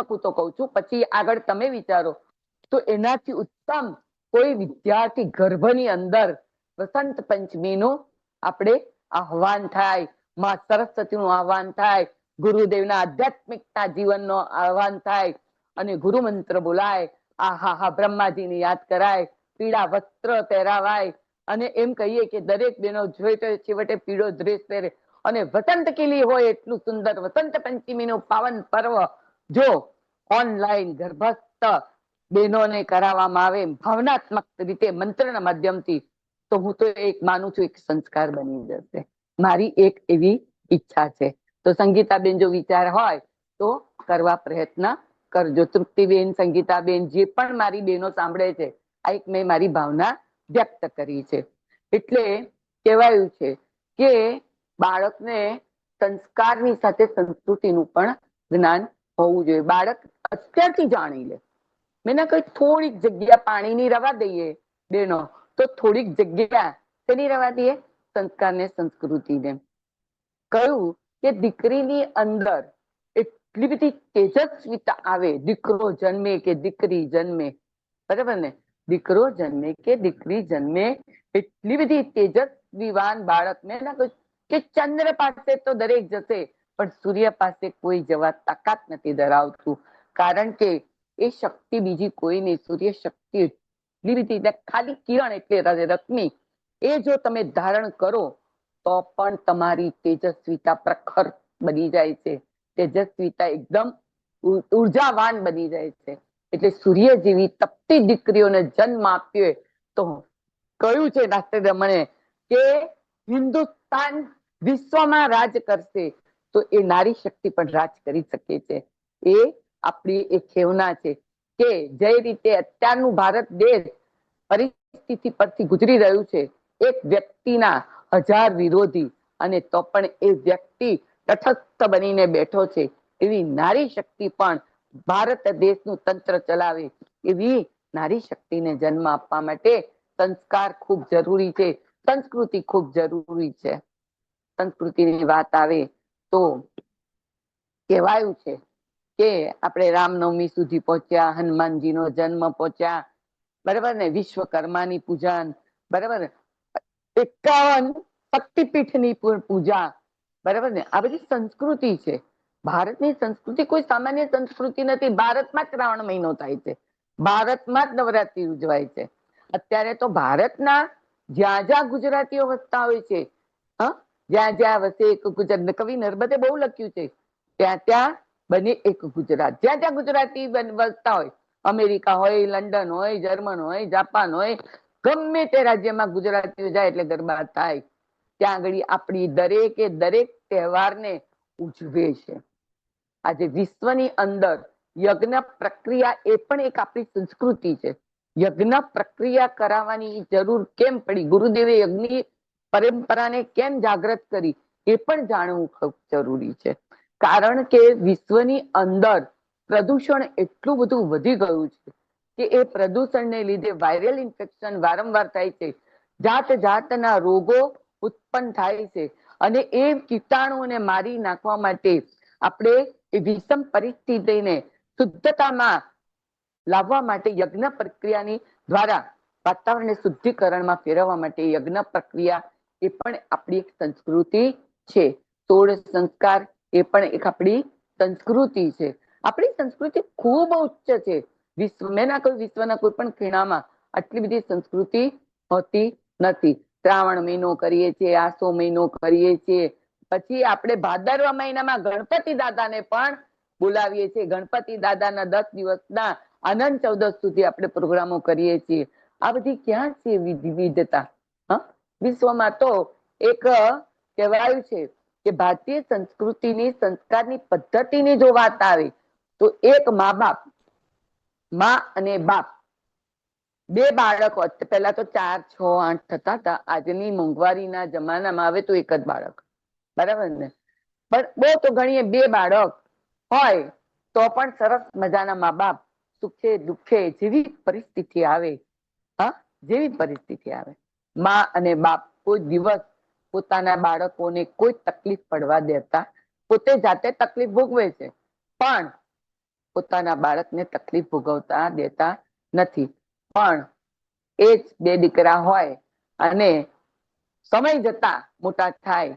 હું તો કઉ છું. પછી આગળ તમે વિચારો તો એનાથી ઉત્તમ કોઈ વિદ્યાર્થી ગર્ભની અંદર વસંત પંચમીનું આપણે આહવાન થાય, માં સરસ્વતીનું આહવાન થાય, ગુરુદેવના આધ્યાત્મિકતા જીવનનો આહવાન થાય, અને ગુરુ મંત્ર બોલાય, આહા બ્રહ્માજીને યાદ કરાય, પીળા વસ્ત્ર પહેરાવાય, અને એમ કહીએ કે દરેક બહેનો જોઈ તો છેવટે પીળો ડ્રેસ પહેરે, અને વસંત કિલી હોય એટલું સુંદર વસંત પંચમીનું પાવન પર્વ જો ઓનલાઈન ગર્ભસ્થ બહેનોને કરાવવામાં આવે ભાવનાત્મક રીતે, મંત્રના માધ્યમથી, તો હું તો એક માનું છું એક સંસ્કાર બની જશે. મારી એક એવી ઈચ્છા છે. તો સંગીતાબેન જો વિચાર હોય તો કરવા પ્રયત્ન કરજો. તૃપ્તિબેન, સંગીતાબેન, જે પણ મારી બહેનો સાંભળે છે, આ એક મેં મારી ભાવના વ્યક્ત કરી છે. એટલે કહેવાયું છે કે બાળકને સંસ્કારની સાથે સંસ્કૃતિનું પણ જ્ઞાન હોવું જોઈએ. બાળક અત્યારથી જાણી લે. મેં ના કઈ થોડીક જગ્યા પાણીની રવા દઈએ બેનો, તો થોડીક જગ્યા તેની રવા દઈએ સંસ્કારને, સંસ્કૃતિને. કહ્યું કે દીકરીની અંદર એટલી બધી તેજસ્વીતા આવે, દીકરો જન્મે કે દીકરી જન્મે, બરાબર ને. દીકરો જન્મે કે દીકરી જન્મે, એટલી બધી તેજસ્વીવાન બાળક. મેં ના કહ્યું કે ચંદ્ર પાસે તો દરેક જશે, પણ સૂર્ય પાસે કોઈ જવા તાકાત નથી ધરાવતું. કારણ કે એ શક્તિ બીજી કોઈ નહીં. સૂર્ય શક્તિ એટલી બધી, ખાલી કિરણ એટલે રશ્મિ, એ જો તમે ધારણ કરો તો પણ તમારી તેજસ્વીતા પ્રખર બની જાય છે. તેજસ્વીતા એકદમ ઉર્જાવાન બની જાય છે. એટલે સૂર્ય જેવી તપતી દીકરીઓને જન્મ આપ્યો તો કહ્યું છે ડાક્ટર રમણે કે હિન્દુસ્તાન વિશ્વમાં રાજ કરશે તો એ નારી શક્તિ પણ રાજ કરી શકે છે. એ આપણી એક ખેવના છે કે જે રીતે અત્યારનું ભારત દેશ પરિસ્થિતિ પરથી ગુજરી રહ્યું છે, એક વ્યક્તિના 1000 વિરોધી, અને તો પણ એ વ્યક્તિ તટસ્થ બનીને બેઠો છે. એવી નારી શક્તિ પણ ભારત દેશનું તંત્ર ચલાવે એવી નારી શક્તિને જન્મ આપવા માટે સંસ્કાર ખૂબ જરૂરી છે, સંસ્કૃતિ ખૂબ જરૂરી છે. સંસ્કૃતિની વાત આવે તો કહેવાયું છે કે આપણે રામનવમી સુધી પહોંચ્યા, હનુમાનજીનો જન્મ પહોંચ્યા, બરાબર ને, વિશ્વકર્માની પૂજા, બરાબર, 51 શક્તિપીઠની પૂજા, બરાબર ને, આ બધી સંસ્કૃતિ છે. ભારતની સંસ્કૃતિ કોઈ સામાન્ય સંસ્કૃતિ નથી. ભારતમાં જ શ્રાવણ મહિનો થાય છે, ભારતમાં જ નવરાત્રી ઉજવાય છે. અત્યારે તો ભારતના જ્યાં જ્યાં ગુજરાતીઓ વસતા હોય છે, જ્યાં જ્યાં વસે એક ગુજરાત, કવિ નર્મદે બહુ લખ્યું છે, ત્યાં ત્યાં બને એક ગુજરાત. જ્યાં જ્યાં ગુજરાતી વસતા હોય, અમેરિકા હોય, લંડન હોય, જર્મન હોય, જાપાન હોય, ગમે તે રાજ્યમાં ગુજરાતીઓ જાય એટલે ગરબા થાય. ત્યાં આગળ આપણી દરેકે દરેક તહેવારને ઉજવે છે. આજે વિશ્વની અંદર યજ્ઞ પ્રક્રિયા એ પણ એક આપણી સંસ્કૃતિ છે. યજ્ઞ પ્રક્રિયા કરાવવાની જરૂર કેમ પડી, ગુરુદેવે યજ્ઞની પરંપરાને કેમ જાગૃત કરી, એ પણ જાણવું ખૂબ જરૂરી છે. કારણ કે વિશ્વની અંદર પ્રદૂષણ એટલું બધું વધી ગયું છે કે એ પ્રદૂષણને લીધે વાયરલ ઇન્ફેક્શન વારંવાર થાય છે, જાત જાતના રોગો ઉત્પન્ન થાય છે. અને એ કીટાણુઓને મારી નાખવા માટે આપણે એ વિષમ પરિસ્થિતિને શુદ્ધતામાં લાવવા માટે યજ્ઞ પ્રક્રિયાની દ્વારા વાતાવરણને શુદ્ધિકરણમાં ફેરવવા માટે યજ્ઞ પ્રક્રિયા એ પણ આપણી એક સંસ્કૃતિ છે. 16 સંસ્કાર એ પણ એક આપણી સંસ્કૃતિ છે. આપણી સંસ્કૃતિ ખૂબ ઉચ્ચ છે. મેં ના કહ્યું વિશ્વના કોઈ પણ ખીણામાં આટલી બધી સંસ્કૃતિ હોતી નથી. શ્રાવણ મહિનો કરીએ છીએ, આસો મહિનો કરીએ છીએ, પછી આપણે ભાદરવા મહિનામાં ગણપતિ દાદાને પણ બોલાવીએ છીએ. ગણપતિ દાદાના 10 દિવસના આનંદ ચૌદસ સુધી આપણે પ્રોગ્રામો કરીએ છીએ. આ બધી ક્યાં છે વિવિધતા? વિશ્વમાં તો એક કહેવાયું છે કે ભારતીય સંસ્કૃતિની સંસ્કારની પદ્ધતિની જો વાત આવે તો એક મા બાપ, મા અને બાપ, બે બાળકો, પહેલા તો 4, 6, 8 થતા હતા. આજની મોંઘવારીના જમાનામાં આવે તો એક જ બાળક, બરાબર ને, પણ બહુ તો ગણીએ 2 બાળક હોય તો પણ સરસ મજાના મા બાપ, સુખે દુઃખે જેવી પરિસ્થિતિ આવે, જેવી પરિસ્થિતિ આવે, મા અને બાપ કોઈ દિવસ પોતાના બાળકોને કોઈ તકલીફ પડવા દેતા, પોતે જાતે તકલીફ ભોગવે છે પણ પોતાના બાળકને તકલીફ ભોગવતા દેતા નથી. પણ એ જ 2 દીકરા હોય અને સમય જતા મોટા થાય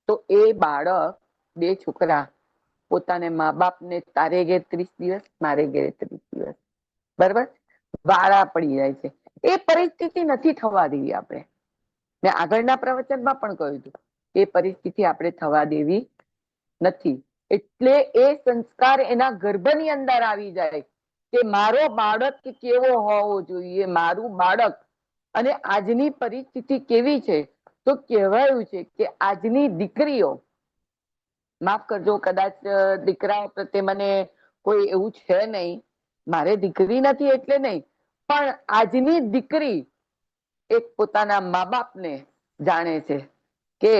તો એ બાળક, 2 છોકરા પોતાને મા બાપને તારે ઘેર 30 દિવસ, મારે ઘેર 30 દિવસ, બરાબર, વાળા પડી જાય છે. એ પરિસ્થિતિ નથી થવા દેવી આપણે. મેં આગળના પ્રવચનમાં પણ કહ્યું હતું એ પરિસ્થિતિ આપણે થવા દેવી નથી. એટલે એ સંસ્કાર એના ગર્ભની અંદર આવી જાય કે મારો બાળક કેવો હોવો જોઈએ, મારું બાળક. અને આજની પરિસ્થિતિ કેવી છે તો કહેવાયું છે કે આજની દીકરીઓ, માફ કરજો કદાચ દીકરાઓ પ્રત્યે મને કોઈ એવું છે નહીં, મારે દીકરી નથી એટલે નહીં, પણ આજની દીકરી એક પોતાના મા બાપને જાણે છે, કે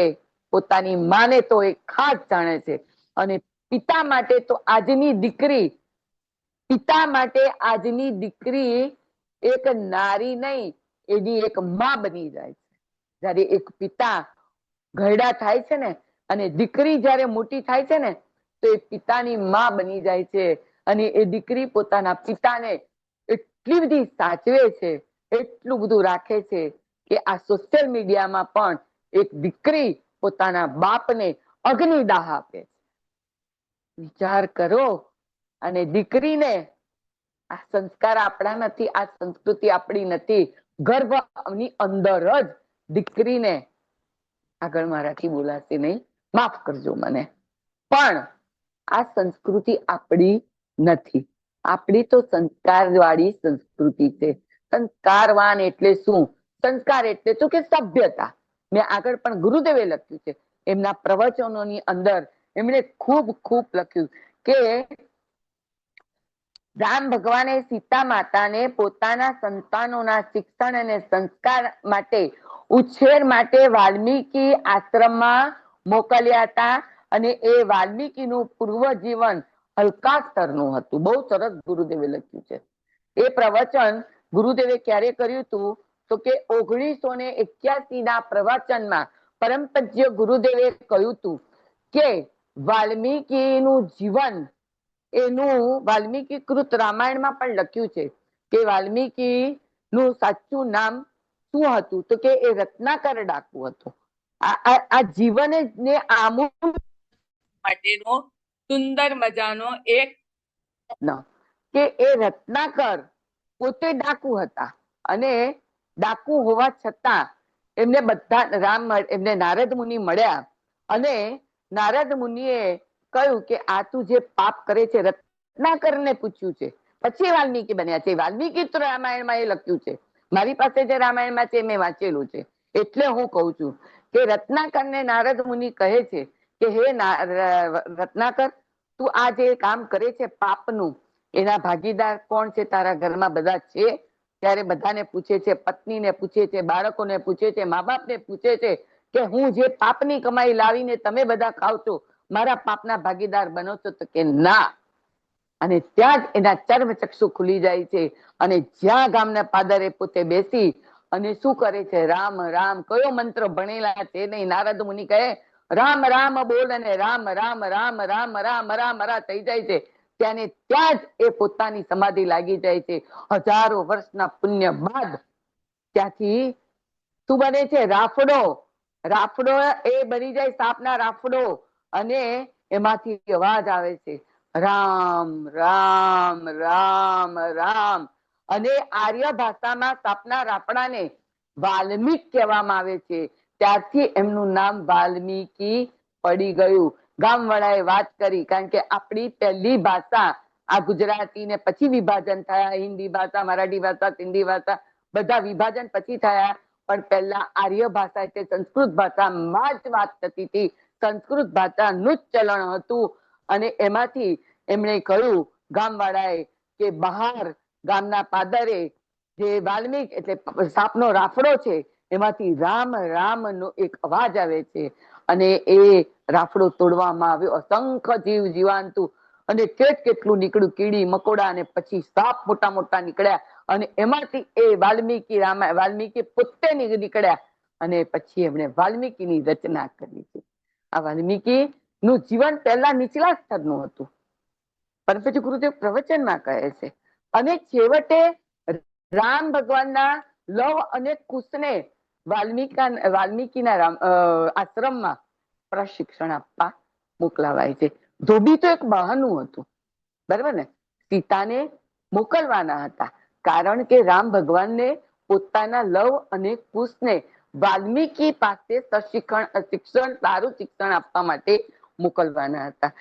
પોતાની માને તો એક ખાસ જાણે છે, અને પિતા માટે તો આજની દીકરી, પિતા માટે આજની દીકરી એક નારી નહીં, એની એક માં બની જાય છે. જયારે એક પિતા ઘરડા થાય છે ને, અને દીકરી જયારે મોટી થાય છે ને, તો એ પિતાની માં બની જાય છે. અને એ દીકરી પોતાના પિતાને એટલી બધી સાચવે છે, એટલું બધું રાખે છે કે આ સોશિયલ મીડિયામાં પણ એક દીકરી પોતાના બાપને અગ્નિદાહ આપે છે. વિચાર કરો અને દીકરીને આ સંસ્કાર આપણા નથી, આ સંસ્કૃતિ આપણી નથી. ગર્ભની અંદર જ દીકરીને, આગળ મારાથી બોલાશે નહીં, માફ કરજો મને, પણ આ સંસ્કૃતિ આપણી નથી. આપણી તો સંસ્કાર વાળી સંસ્કૃતિ છે. સંસ્કારવાન એટલે શું? સંસ્કાર એટલે શું કે સભ્યતા. મેં આગળ પણ ગુરુદેવે લખ્યું છે એમના પ્રવચનોની અંદર, એમણે ખૂબ ખૂબ લખ્યું કે રામ ભગવાને સીતા માતાને પોતાના સંતાનોના શિક્ષણ અને સંસ્કાર માટે, ઉછેર માટે વાલ્મીકી આશ્રમમાં મોકલ્યા હતા. અને એ વાલ્મીકીનું પૂર્વ જીવન હલકા સ્તરનું હતું. બહુ સરસ ગુરુદેવે લખ્યું છે. એ પ્રવચન ગુરુદેવે ક્યારે કર્યું હતું? તો કે 1981 ના પ્રવચનમાં પરમ પૂજ્ય ગુરુદેવે કહ્યું હતું કે વાલ્મીકીનું જીવન, એનું વાલ્મીકી કૃત રામાયણમાં પણ લખ્યું છે કે વાલ્મીકી નું સાચું નામ શું હતું? તો કે એ રત્નાકર ડાકુ હતો. આ જીવન ને આમૂલ માટેનો સુંદર મજાનો એક કે એ રત્નાકર પોતે ડાકુ હતા, અને ડાકુ હોવા છતાં એમને બધા એમને નારદ મુનિ મળ્યા, અને નારદ મુનિએ કહ્યું કે આ તું જે પાપ કરે છે, રત્નાકરને પૂછ્યું છે, પછી વાલ્મીકી બન્યા છે. વાલ્મીકી તો રામાયણમાં એ લખ્યું છે, મારી પાસે જે રામાયણમાં છે મેં વાંચેલું છે. એટલે હું કઉ છું કે રત્નાકરને નારદ મુનિ કહે છે કે હે રત્નાકર, તું આ જે કામ કરે છે પાપનું, એના ભાગીદાર કોણ છે? તારા ઘરમાં બધા છે? ત્યારે બધાને પૂછે છે, પત્નીને પૂછે છે, બાળકોને પૂછે છે, મા બાપને પૂછે છે કે હું જે પાપની કમાઈ લાવીને તમે બધા ખાવ છો, મારા પાપના ભાગીદાર બનો છો? તો કે ના. અને ત્યાં જ એના ચર્મ ચક્ષુ ખુલી જાય છે, અને જ્યાં ગામના પાદરે પોતે બેસી અને શું કરે છે? રામ રામ. કયો મંત્ર ભણેલા છે નહીં. નારદ મુનિ કહે રામ રામ બોલ, અને રામ રામ રામ રામ રામ રામ રા થઈ જાય છે. ત્યાં જ એ પોતાની સમાધિ લાગી જાય છે. હજારો વર્ષના પુણ્ય બાદ ત્યાંથી શું બને છે? રાફડો. રાફડો એ બની જાય સાપના રાફડો, અને એમાંથી અવાજ આવે છે રામ રામ રામ રામ. અને આર્ય ભાષામાં સાપના રાફડાને વાલ્મીક કહેવામાં આવે છે. ત્યારથી એમનું નામ વાલ્મીકી પડી ગયું. ગામવાળાએ વાત કરી, કારણ કે આપણી પહેલી ભાષા આ ગુજરાતી, ને પછી વિભાજન થયા હિન્દી ભાષા, મરાઠી ભાષા, સિંધી ભાષા, બધા વિભાજન પછી થયા. પણ પહેલા આર્ય ભાષા એટલે સંસ્કૃત ભાષામાં જ વાત થતી હતી. સંસ્કૃત ભાષાનું જ ચલણ હતું. અને એમાંથી એમણે કહ્યું ગામવાળાએ કે બહાર ગામના પાદરે જે વાલ્મીક એટલે સાપનો રાફડો છે, એમાંથી રામ રામ નો એક અવાજ આવે છે. અને એ રાફડો તોડવામાં આવ્યો. અસંખ્ય જીવ જીવાંતુ અને કેટલું નીકળ્યું, કીડી મકોડા, અને પછી સાપ મોટા મોટા નીકળ્યા. અને એમાંથી એ વાલ્મીકી પોતે નીકળ્યા, અને પછી એમણે વાલ્મીકીની રચના કરી છે. આ વાલ્મીકી નું જીવન પહેલા નીચલા સ્તરનું હતું, પણ પછી ગુરુદેવ પ્રવચનમાં કહે છે. અને છેવટે રામ ભગવાનના લવ અને કુશને વાલ્મીકીના આશ્રમમાં પ્રશિક્ષણ આપવા મોકલાવાય છે. ધોબી તો એક બહાનું હતું, બરાબર ને? સીતાને મોકલવાના હતા, કારણ કે રામ ભગવાનને પોતાના લવ અને કુશને વાલ્મીકી પાસે શિક્ષણ સારું શિક્ષણ આપવા માટે મોકલવાના હતા.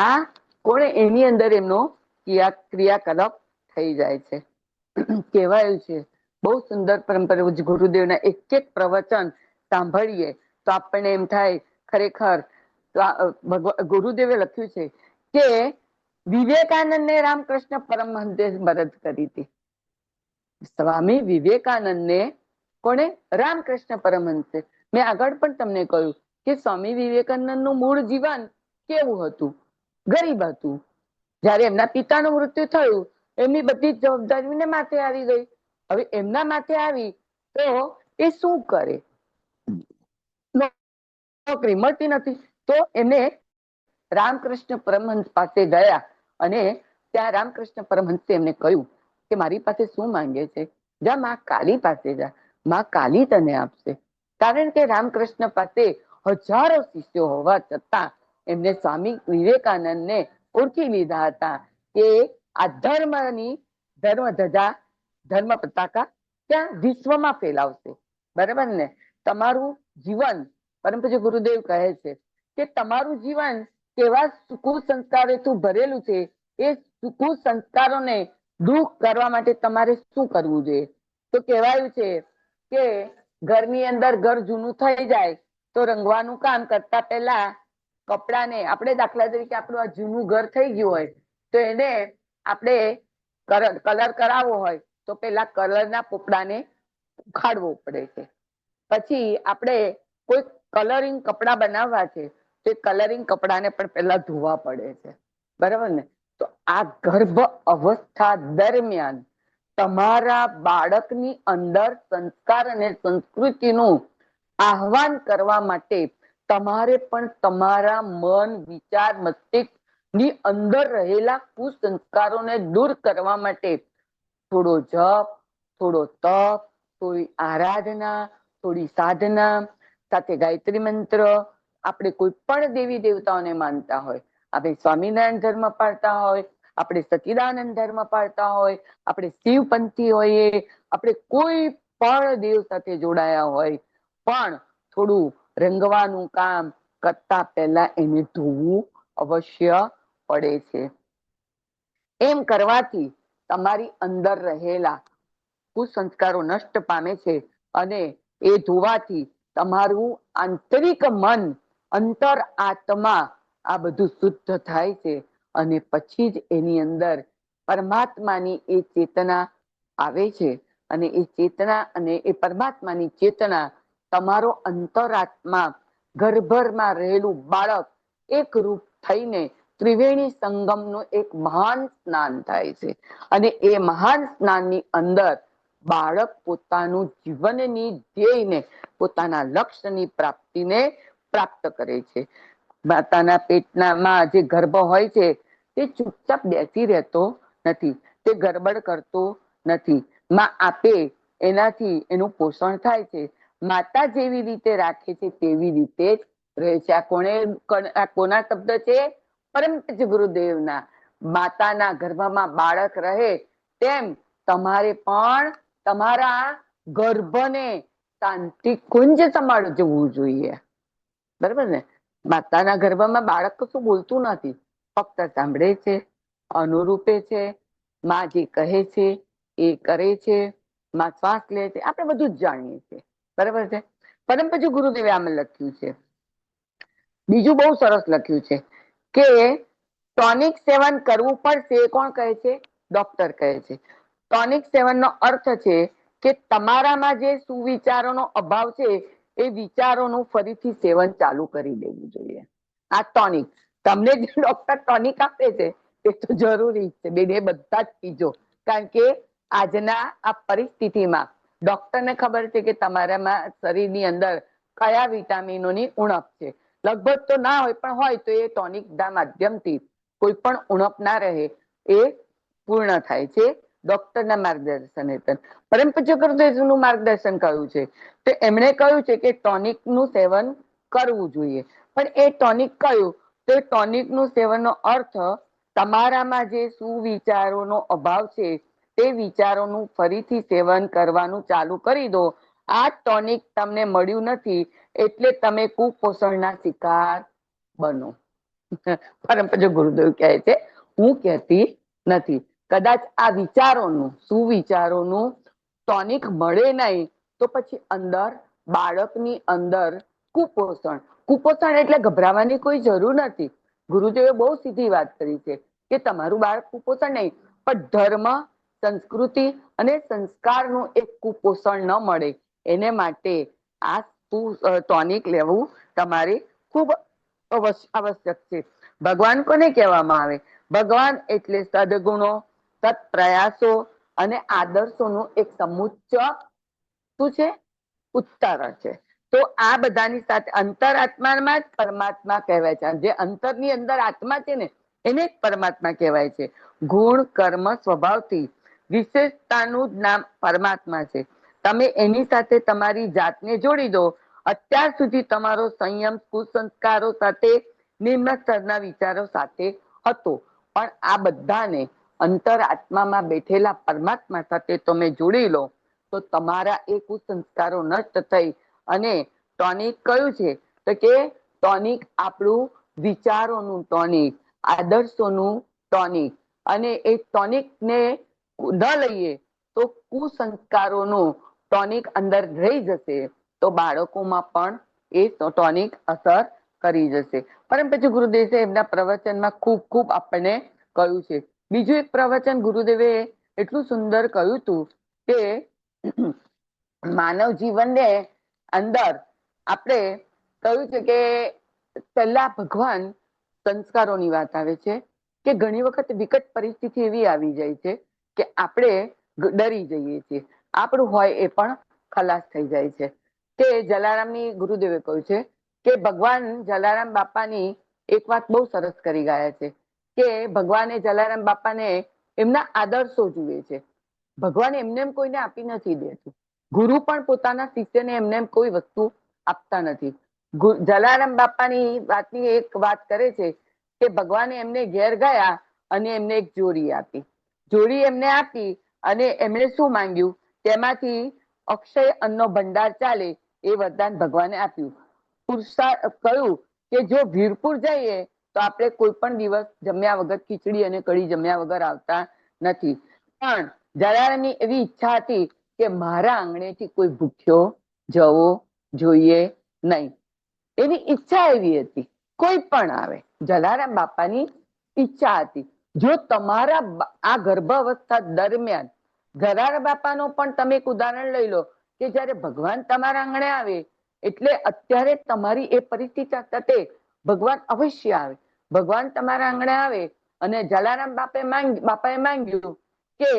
આ કોણે એની અંદર એમનો ક્રિયાકલાપ થઈ જાય છે. કહેવાયું છે બહુ સુંદર પરંપરા. ગુરુદેવના એક એક પ્રવચન સાંભળીએ તો આપણને એમ થાય ખરેખર ગુરુદેવે લખ્યું છે કે વિવેકાનંદને રામકૃષ્ણ પરમહંસે મદદ કરી હતી. સ્વામી વિવેકાનંદને કોણે? રામકૃષ્ણ પરમહંસે. મેં આગળ પણ તમને કહ્યું કે સ્વામી વિવેકાનંદનું મૂળ જીવન કેવું હતું? ગરીબ હતું. જયારે એમના પિતાનું મૃત્યુ થયું, એમની બધી જ જવાબદારીને માથે આવી ગઈ. હવે એમના માથે આવી તો એ શું કરે? નોકરી મળતી નથી, તો એમને રામકૃષ્ણ પરમહંસ પાસે ગયા, અને ત્યાં રામકૃષ્ણ પરમહંસે એમને કહ્યું કે મારી પાસે શું માંગે છે? જા માં કાલી પાસે જા, માં કાલી તને આપશે. કારણ કે રામકૃષ્ણ પાસે હજારો શિષ્યો હોવા છતાં એમને સ્વામી વિવેકાનંદને ઓળખી લીધા હતા. કે આ ધર્મ ધજા, ધર્મ પતાકા ત્યાં વિશ્વમાં ફેલાવશે. બરાબર ને? તમારું જીવન, પરમ પૂજ્ય ગુરુદેવ કહે છે કે તમારું જીવન કેવા કુસંસ્કારોથી ભરેલું છે, એ કુસંસ્કારોને દૂર કરવા માટે તમારે શું કરવું જોઈએ? તો કહેવાયું છે કે ઘરની અંદર ઘર જૂનું થઈ જાય તો રંગવાનું કામ કરતા પહેલા કપડાને, આપણે દાખલા તરીકે આપણું આ જૂનું ઘર થઈ ગયું હોય તો એને આપણે કલર કરાવવો હોય તો પેલા કલરના પોપડાને ઉખાડવો પડે છે. પછી આપણે કોઈ કલરિંગ કપડા બનાવવા છે તો કલરિંગ કપડાને પણ પેલા ધોવા પડે છે. બરાબર ને? તો આ ગર્ભ અવસ્થા દરમિયાન તમારા બાળકની અંદર સંસ્કાર અને સંસ્કૃતિનું આહવાન કરવા માટે તમારે પણ તમારા મન, વિચાર, મસ્તિષ્ક ની અંદર રહેલા કુસંસ્કારોને દૂર કરવા માટે થોડો જપ, થોડો તપ, થોડી આરાધના, થોડી સાધના, સાથે ગાયત્રી મંત્ર, આપણે કોઈ પણ દેવી દેવતાઓને માનતા હોય, આપણે સ્વામિનારાયણ ધર્મ પાળતા હોય, આપણે સચિદાનંદ ધર્મ પાળતા હોય, આપણે શિવપંથી હોઈએ, આપણે કોઈ પણ દેવ સાથે જોડાયા હોય, પણ થોડું રંગવાનું કામ કરતા પહેલા એને ધોવું અવશ્ય પડે છે. એમ કરવાથી તમારી અંદર રહેલા કુસંસ્કારો નષ્ટ પામે છે અને એ ધોવાથી તમારું આંતરિક મન, અંતર આત્મા આ બધું શુદ્ધ થાય છે અને પછી જ એની અંદર પરમાત્માની એ ચેતના આવે છે અને એ ચેતના અને એ પરમાત્માની ચેતના તમારો અંતરાત્મા, ગર્ભમાં રહેલું બાળક એક રૂપ થઈને ત્રિવેણી સંગમનું એક મહાન સ્નાન થાય છે અને એ મહાન સ્નાનની અંદર બાળક પોતાનું જીવનની ધ્યેયને, પોતાના લક્ષ્યની પ્રાપ્તિને પ્રાપ્ત કરે છે. માતાના પેટનામાં જે ગર્ભ હોય છે તે ચૂપચાપ બેસી રહેતો નથી, તે ગડબડ કરતો નથી. માં આપે એનાથી એનું પોષણ થાય છે. માતા જેવી રીતે રાખે છે તેવી રીતે જ રહે છે. આ કોના શબ્દ છે? પરમ પૂજ્ય ગુરુદેવના. માતાના ગર્ભમાં બાળક રહે તેમ તમારે પણ તમારા ગર્ભને શાંતિ કુંજ સમજવું જોઈએ. બરાબર ને? માતાના ગર્ભમાં બાળક કશું બોલતું નથી, ફક્ત સાંભળે છે, અનુરૂપે છે, માં જે કહે છે એ કરે છે, માં શ્વાસ લે છે, આપણે બધું જ જાણીએ છીએ. બરાબર છે? પરમ પૂજ્ય ગુરુદેવે આમાં લખ્યું છે. બીજું બહુ સરસ લખ્યું છે કે ટોનિક સેવન કરવું પડશે. એ કોણ કહે છે? ડોક્ટર કહે છે. ટોનિક સેવનનો અર્થ છે કે તમારામાં જે સુવિચારોનો અભાવ છે એ વિચારોનું ફરીથી સેવન ચાલુ કરી દેવું જોઈએ. આ ટોનિક, તમને જે ડોક્ટર ટોનિક આપે છે એ તો જરૂરી છે બેન, એ બધા જ પીજો. કારણ કે આજના આ પરિસ્થિતિમાં ડોક્ટરને ખબર છે કે તમારામાં શરીરની અંદર કયા વિટામિનોની ઉણપ છે. લગભગ તો ના હોય, પણ હોય તો એ ટોનિક ના માધ્યમથી કોઈ પણ ઉણપ ના રહે એ પૂર્ણ થાય છે ડોક્ટરના માર્ગદર્શન હેઠળ. પરમ પૂજ્ય ગુરુદેવનું માર્ગદર્શન કયું છે? તો એમણે કહ્યું છે કે ટોનિક નું સેવન કરવું જોઈએ. પણ એ ટોનિક કયું? તો એ ટોનિક નું સેવનનો અર્થ તમારામાં જે સુવિચારોનો અભાવ છે તે વિચારોનું ફરીથી સેવન કરવાનું ચાલુ કરી દો. આ ટોનિક તમને મળ્યું નથી એટલે તમે કુપોષણના શિકાર બનો. પરમ પૂજ્ય ગુરુદેવ કહે છે, હું કહેતી નથી. કદાચ આ વિચારોનું, સુવિચારોનું ટોનિક મળે નહીં તો પછી અંદર બાળકની અંદર કુપોષણ. કુપોષણ એટલે ગભરાવાની કોઈ જરૂર નથી. ગુરુદેવે બહુ સીધી વાત કરી છે કે તમારું બાળક કુપોષણ નહીં, પણ ધર્મ, સંસ્કૃતિ અને સંસ્કારનું એક કુપોષણ ન મળે એને માટે આ ટોનિક લેવું તમારે ખૂબ આવશ્યક છે. ભગવાન કોને કહેવામાં આવે? ભગવાન એટલે સદગુણો, સત્પ્રયાસો અને આદર્શોનું એક સમુચ્ચ શું છે? ઉત્તરણ છે. તો આ બધાની સાથે અંતરાત્મામાં જ પરમાત્મા કહેવાય છે. જે અંતરની અંદર આત્મા છે ને એને જ પરમાત્મા કહેવાય છે. ગુણ, કર્મ, સ્વભાવથી વિશેષતાનું જ નામ પરમાત્મા છે. તમે એની સાથે તમારી જાતને જોડી દો. અત્યાર સુધી તમારો સંયમ કુસંસ્કારો સાથે, નિમ્ન સ્તરના વિચારો સાથે હતો, પણ આ બધાને અંતર આત્મામાં બેઠેલા પરમાત્મા સાથે તમે જોડી લો તો તમારા એ કુસંસ્કારો નષ્ટ થઈ અને ટોનિક કયું છે તો કે ટોનિક આપણું વિચારોનું ટોનિક, આદર્શોનું ટોનિક, અને એ ટોનિક ને ન લઈએ તો કુસંસ્કારોનું ટોનિક અંદર રહી જશે તો બાળકોમાં પણ એ ટોનિક અસર કરી જશે. પરંતુ પછી ગુરુદેવે એમના પ્રવચનમાં ખૂબ ખૂબ આપણને કહ્યું છે. બીજું એક પ્રવચન ગુરુદેવે એટલું સુંદર કહ્યું હતું કે માનવ જીવનને અંદર આપણે કહ્યું છે કે પહેલા ભગવાન સંસ્કારોની વાત આવે છે કે ઘણી વખત વિકટ પરિસ્થિતિ એવી આવી જાય છે કે આપણે ડરી જઈએ છીએ, આપણું હોય એ પણ ખલાસ થઈ જાય છે. કે જલારામની ગુરુદેવે કહ્યું છે કે ભગવાન જલારામ બાપાની એક વાત બહુ સરસ કરી ગયા છે કે ભગવાને જલારામ બાપાને એમના આદર્શો જુએ છે. ભગવાન એમને એમ કોઈને આપી નથી દેતું. ગુરુ પણ પોતાના શિષ્યને એમને એમ કોઈ વસ્તુ આપતા નથી. જલારામ બાપાની વાતની એક વાત કરે છે કે ભગવાને એમને ઘેર ગયા અને એમને એક જોડી આપી. જોડી એમને આપી અને એમણે શું માંગ્યું, તેમાંથી અક્ષય અન્નનો ભંડાર ચાલે એ વરદાન ભગવાને આપ્યું. કહ્યું કે જો વીરપુર જઈએ તો આપણે કોઈ પણ દિવસ જમ્યા વગર ખીચડી અને કઢી જમ્યા વગર આવતા નથી. પણ જલારામની એવી ઈચ્છા હતી કે મારા આંગણેથી કોઈ ભૂખ્યો જવો જોઈએ નહીં. એની ઈચ્છા એવી હતી, કોઈ પણ આવે, જલારામ બાપાની ઈચ્છા હતી. જો તમારા આ ગર્ભ અવસ્થા દરમિયાન જલારામ બાપાનો પણ તમે એક ઉદાહરણ લઈ લો કે જયારે ભગવાન તમારા આંગણે આવે એટલે અત્યારે તમારી એ પરિસ્થિતિ સાથે ભગવાન અવશ્ય આવે. ભગવાન તમારા આંગણે આવે અને જલારામ બાપાએ માંગ્યું કે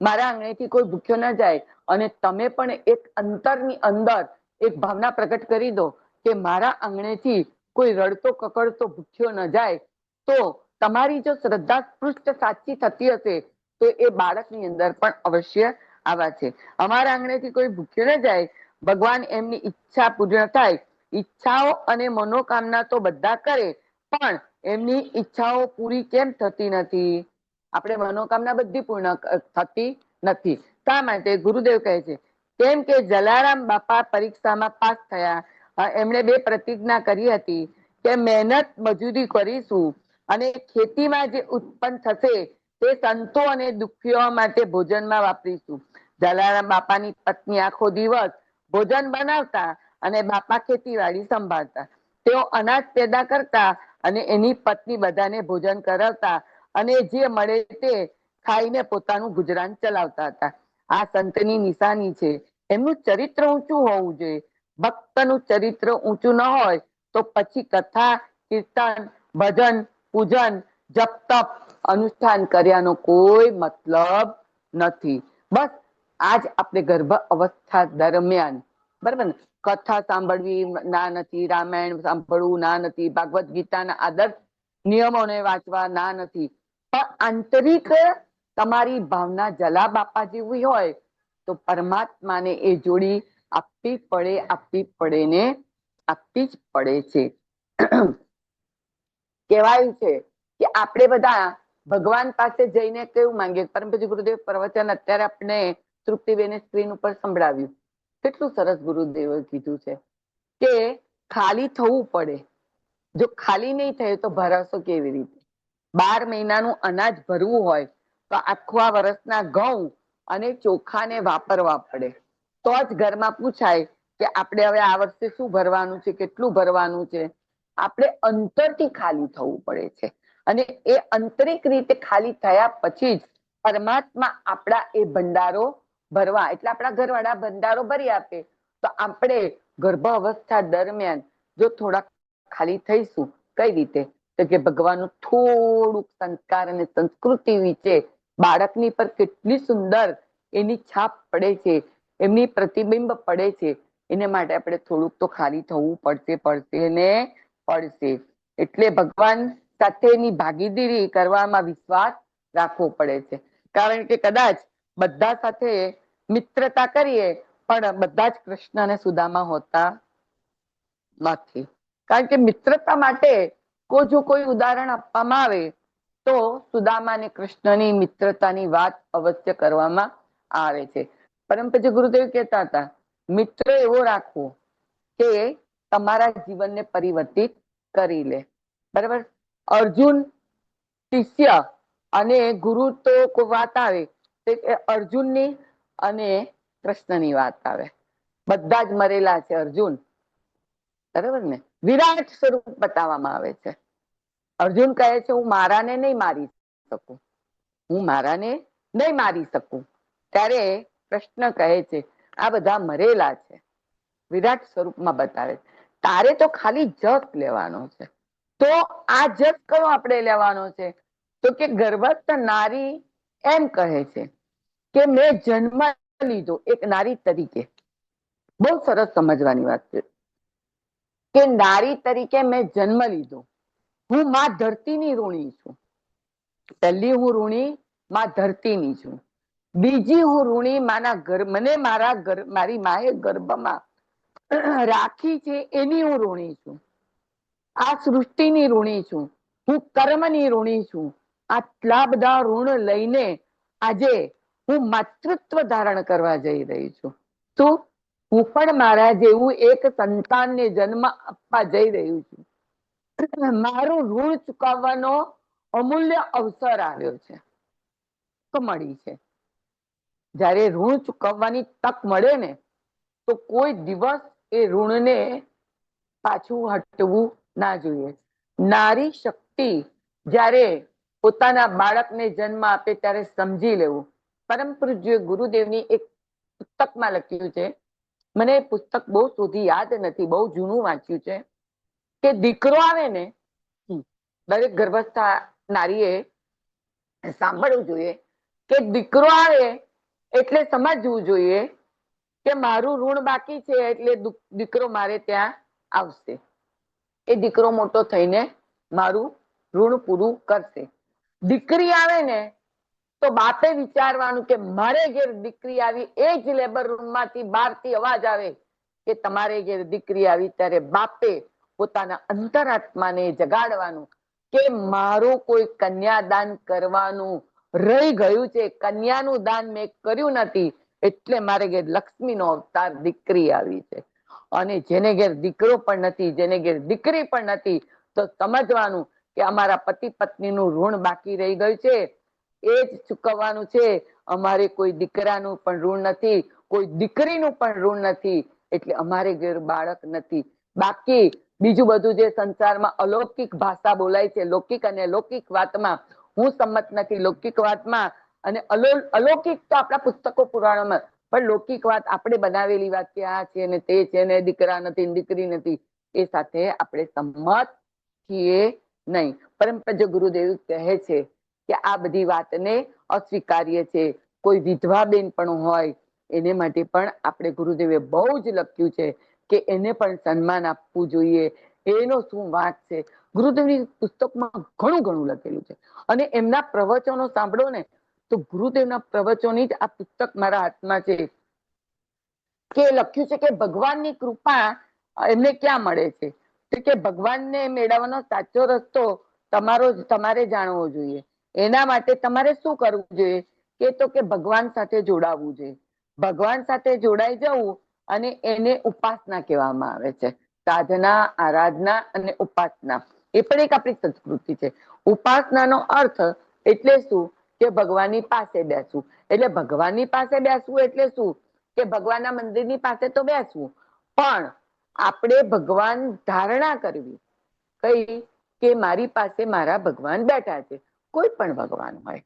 મારા આંગણેથી કોઈ ભૂખ્યો ન જાય, અને તમે પણ એક અંતરની અંદર એક ભાવના પ્રગટ કરી દો કે મારા આંગણેથી કોઈ રડતો કકડતો ભૂખ્યો ન જાય, તો તમારી જો શ્રદ્ધા સ્પૃષ્ટ સાચી થતી હશે તો એ બાળકની અંદર પણ અવશ્ય આવા છે. અમારા આંગણેથી કોઈ ભૂખ્યો ન જાય, ભગવાન એમની ઈચ્છા પૂર્ણ થાય. ઈચ્છાઓ અને મનોકામના તો બધા કરે, પણ એમની ઈચ્છાઓ પૂરી કેમ થતી નથી? આપણે મનોકામના બધી પૂર્ણ થતી નથી. શા માટે? ગુરુદેવ કહે છે કેમ કે જલારામ બાપા પરીક્ષામાં પાસ થયા. એમણે બે પ્રતિજ્ઞા કરી હતી કે મહેનત મજૂરી કરીશું અને ખેતીમાં જે ઉત્પન્ન થશે તે સંતો અને દુખીઓ માટે ભોજનમાં વાપરીશું. જલારામ બાપાની પત્ની આખો દિવસ ભોજન બનાવતા અને બાપા ખેતીવાડી સંભાળતા. તેઓ અનાજ પેદા કરતા અને એની પત્ની બધાને ભોજન કરાવતા અને જે મળે તે ખાઈને પોતાનું ગુજરાન ચલાવતા હતા. આ સંતની નિશાની છે. એમનું ચરિત્ર ઊંચું હોવું જોઈએ. ભક્તનું ચરિત્ર ઊંચું ન હોય તો પછી કથા, કીર્તન, ભજન, પૂજન, જપ તપ, અનુષ્ઠાન કર્યાનો કોઈ મતલબ નથી. બસ આજ આપણે ગર્ભ અવસ્થા દરમિયાન, બરાબર ને, કથા સાંભળવી ના નથી, રામાયણ સાંભળવું ના નથી, ભાગવત ગીતાના આદર્શ નિયમોને વાંચવા ના નથી, પણ આંતરિક તમારી ભાવના જલા બાપા જેવી હોય તો પરમાત્માને એ જોડી આપવી પડે ને આપવી જ પડે છે. કહેવાયું છે કે આપણે બધા ભગવાન પાસે જઈને કેવું માંગીએ. પરમ પૂજ્ય ગુરુદેવ પ્રવચન અત્યારે આપણે તૃપ્તિબેને સ્ક્રીન ઉપર સંભળાવ્યું. કેટલું સરસ ગુરુદેવે કીધું છે કે ખાલી થવું પડે. જો ખાલી નહીં થયું તો ભરાશો કેવી રીતે? 12 મહિનાનું અનાજ ભરવું હોય તો આખા વર્ષના ઘઉં અને ચોખાને વાપરવા પડે. તો જ ઘરમાં પૂછાય કે આપણે હવે આ વર્ષે શું ભરવાનું છે, કેટલું ભરવાનું છે. આપણે અંતરથી ખાલી થવું પડે છે અને એ આંતરિક રીતે ખાલી થયા પછી જ પરમાત્મા આપણા એ ભંડારો ભરવા, એટલે આપણા ઘરવાળા ભંડારો ભરી આપે. તો આપણે ગર્ભ અવસ્થા દરમિયાન જો થોડા ખાલી થઈશું, કઈ રીતે? તો કે ભગવાનનું થોડુંક સંસ્કાર અને સંસ્કૃતિ વિશે બાળકની પર કેટલી સુંદર એની છાપ પડે છે, એમની પ્રતિબિંબ પડે છે. એને માટે આપણે થોડુંક તો ખાલી થવું પડશે ને પડશે. એટલે ભગવાન સાથેની ભાગીદારી કરવામાં વિશ્વાસ રાખવો પડે છે. કારણ કે કદાચ બધા સાથે મિત્રતા કરીએ પણ બધા જ કૃષ્ણ અને સુદામા હોતા નથી. કારણ કે મિત્રતા માટે જો કોઈ ઉદાહરણ આપવામાં આવે તો સુદામા અને કૃષ્ણની મિત્રતાની વાત અવશ્ય કરવામાં આવે છે. પરમ પૂજ્ય ગુરુદેવ કહેતા હતા, મિત્ર એવો રાખવો કે તમારા જીવનને પરિવર્તિત કરી લે. બરાબર. અર્જુન શિષ્ય અને ગુરુ તો કોઈ વાત આવે અર્જુનની અને કૃષ્ણની વાત આવે. બધા જ મરેલા છે અર્જુન, બરાબર ને. વિરાટ સ્વરૂપ બતાવવામાં આવે છે. અર્જુન કહે છે હું મારાને નહીં મારી શકું, હું મારાને નહીં મારી શકું. ત્યારે કૃષ્ણ કહે છે આ બધા મરેલા છે, વિરાટ સ્વરૂપમાં બતાવે. તારે તો ખાલી જસ લેવાનો છે. તો આ જસ કયો આપણે લેવાનો છે? તો કે ગર્ભસ્થ નારી એમ કહે છે કે મેં જન્મ લીધો એક નારી તરીકે. બહુ સરસ સમજવાની વાત છે કે નારી તરીકે મેં જન્મ લીધો. હું માં ધરતીની ઋણી છું. પહેલી હું ઋણી માં ધરતીની છું. બીજી હું ઋણી મને મારી માએ ગર્ભમાં રાખી છે એની હું ઋણી છું. આ સૃષ્ટિની ઋણી છું. હું કર્મની ઋણી છું. આટલા બધા ઋણ લઈને આજે હું માતૃત્વ ધારણ કરવા જઈ રહી છું. તો હું પણ મારા જેવું એક સંતાનને જન્મ આપવા જઈ રહ્યું છું. મારું ઋણ ચૂકવવાનો અમૂલ્ય અવસર આવ્યો છે, તો મળી છે. જ્યારે ઋણ ચૂકવવાની તક મળે ને તો કોઈ દિવસ એ ઋણને પાછું હટવું ના જોઈએ. નારી શક્તિ જ્યારે પોતાના બાળકને જન્મ આપે ત્યારે સમજી લેવું. પરમ પૂજ્ય ગુરુદેવની એક પુસ્તકમાં લખ્યું છે, મને એ પુસ્તક બહુ સુધી યાદ નથી, બહુ જૂનું વાંચ્યું છે, કે દીકરો આવે ને દરેક ગર્ભસ્થ નારીએ સાંભળવું જોઈએ કે દીકરો આવે એટલે સમજવું જોઈએ કે મારું ઋણ બાકી છે એટલે દીકરો મારે ત્યાં આવશે. એ દીકરો મોટો થઈને મારું ઋણ પૂરું કરશે. દીકરી આવે ને તો બાપે વિચારવાનું કે મારે ઘેર દીકરી આવી, એ જ લેબર રૂમમાંથી બહારથી અવાજ આવે કે તમારે ઘેર દીકરી આવી, ત્યારે બાપે પોતાના અંતરાત્માને જગાડવાનું કે મારું કોઈ કન્યાદાન કરવાનું રહી ગયું છે, કન્યાનું દાન મેં કર્યું નથી, એટલે મારે ઘેર લક્ષ્મીનો અવતાર દીકરી આવી છે. અને જેને ઘેર દીકરો પણ નથી, જેને ઘેર દીકરી પણ નથી, તો સમજવાનું કે અમારા પતિ પત્નીનું ઋણ બાકી રહી ગયું છે, એ જ ચૂકવવાનું છે. અમારે કોઈ દીકરાનું પણ ઋણ નથી, કોઈ દીકરીનું પણ ઋણ નથી, એટલે અમારે ઘેર બાળક નથી. બાકી બીજું બધું જે સંસારમાં અલૌકિક ભાષા બોલાય છે, લૌકિક અને લૌકિક વાતમાં હું સંમત નથી. લૌકિક વાતમાં અને અલૌકિક તો આપણા પુસ્તકો પુરાણોમાં, પણ લૌકિક વાત આપણે બનાવેલી વાત કે આ છે ને તે છે ને દીકરા નથી દીકરી નથી, એ સાથે આપણે સંમત છીએ નહીં. પરમ પૂજ્ય ગુરુદેવ કહે છે કે આ બધી વાતને અસ્વીકાર્ય છે. કોઈ વિધવા બેન પણ હોય એને માટે પણ આપણે ગુરુદેવે બહુ જ લખ્યું છે કે એને પણ સન્માન આપવું જોઈએ. એનો શું વાત છે, ગુરુદેવની પુસ્તકમાં ઘણું ઘણું લખેલું છે. અને એમના પ્રવચનો સાંભળો ને તો ગુરુદેવના પ્રવચનોની જ આ પુસ્તક મારા હાથમાં છે, કે લખ્યું છે કે ભગવાનની કૃપા એમને ક્યાં મળે છે, કે ભગવાનને મેળવવાનો સાચો રસ્તો તમારે જાણવો જોઈએ. એના માટે તમારે શું કરવું જોઈએ, કે તો કે ભગવાન સાથે જોડાવવું જોઈએ. ભગવાન સાથે જોડાઈ જવું અને એને ઉપાસના કહેવામાં આવે છે. સાધના, આરાધના અને ઉપાસના એ પણ એક આપણી સંસ્કૃતિ છે. ઉપાસનાનો અર્થ એટલે શું, કે ભગવાનની પાસે બેસવું. એટલે ભગવાનની પાસે બેસવું એટલે શું, કે ભગવાનના મંદિરની પાસે તો બેસવું, પણ આપણે ભગવાન ધારણા કરવી કઈ, કે મારી પાસે મારા ભગવાન બેઠા છે. કોઈ પણ ભગવાન હોય,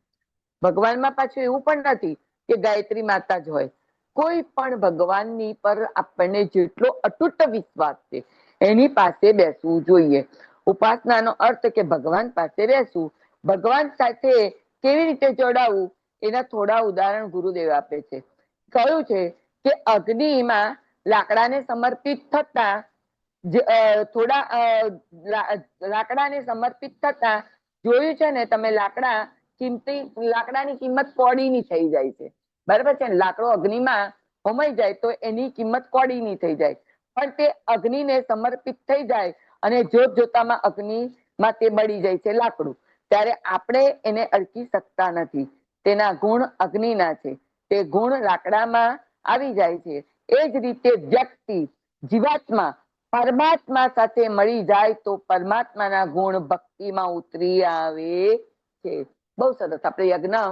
ભગવાનમાં પાછું એવું પણ નથી કે ગાયત્રી માતા જ હોય. કોઈ પણ ભગવાનની પર આપણને જેટલો અતૂટ વિશ્વાસ છે એની પાસે બેસવું જોઈએ. ઉપાસનાનો અર્થ કે ભગવાન પાસે બેસવું. ભગવાન સાથે કેવી રીતે જોડાવું એના થોડા ઉદાહરણ ગુરુદેવ આપે છે. કહ્યું છે કે અગ્નિમાં લાકડાને સમર્પિત થતા લાકડાને સમર્પિત થતા જોયું છે ને તમે, લાકડાની કિંમત કોડીની થઈ જાય છે, બરાબર છે. લાકડો અગ્નિમાં હોમાઈ જાય તો એની કિંમત કોડીની થઈ જાય, પણ તે અગ્નિને સમર્પિત થઈ જાય અને જોત જોતામાં અગ્નિમાં તે બળી જાય છે લાકડું. ત્યારે આપણે એને અડકી શકતા નથી. તેના ગુણ અગ્નિના છે, તે ગુણ લાકડામાં આવી જાય છે. એ જ રીતે વ્યક્તિ જીવાત્મા પરમાત્મા સાથે મળી જાય તો પરમાત્માના ગુણ ભક્તિમાં ઉતરી આવે છે. બહુ સરસ. આપણે યજ્ઞ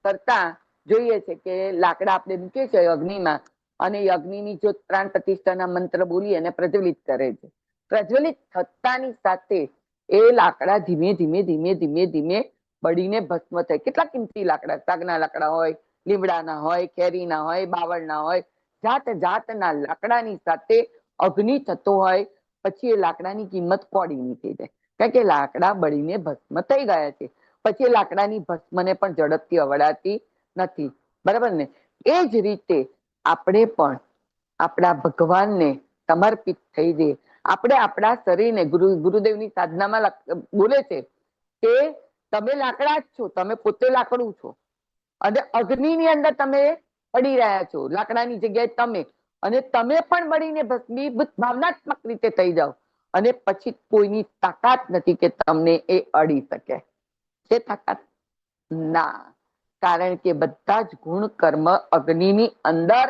કરતા જોઈએ છે કે લાકડા આપણે મૂકીએ છીએ અગ્નિમાં, અને અગ્નિની જ્યોત પ્રાણ પ્રતિષ્ઠાના મંત્ર બોલી અને પ્રજ્વલિત કરે છે. પ્રજ્વલિત થતાની સાથે એ લાકડા ધીમે ધીમે ધીમે ધીમે ધીમે બળીને ભસ્મ થાય. કેટલા કિંમતી લાકડા, સાગના લાકડા હોય, લીમડાના હોય, કેરીના હોય, બાવળના હોય, જાત જાતના લાકડાની સાથે અગ્નિ થતો હોય, પછી એ લાકડાની કિંમત કોડીની થઈ જાય, કારણ કે લાકડા બળીને ભસ્મ થઈ ગયા છે. પછી એ લાકડાની ભસ્મને પણ ઝડપથી અવડાતી નથી. બરાબર ને? એ જ રીતે આપણે પણ આપણા ભગવાનને સમર્પિત થઈ જઈએ. આપણે આપણા શરીરને ગુરુદેવની સાધનામાં બોલે છે કે તમે લાકડા જ છો, તમે પોતે લાકડું છો, અને અગ્નિની અંદર તમે પડી રહ્યા છો, લાકડાની જગ્યાએ તમે, અને તમે પણ મળીને ભસ્મીભૂત ભાવનાત્મક રીતે થઈ જાઓ, અને પછી કોઈની તાકાત નથી કે તમને એ અડી શકે. છે તાકાત? ના. કારણ કે બધા જ ગુણ કર્મ અગ્નિની અંદર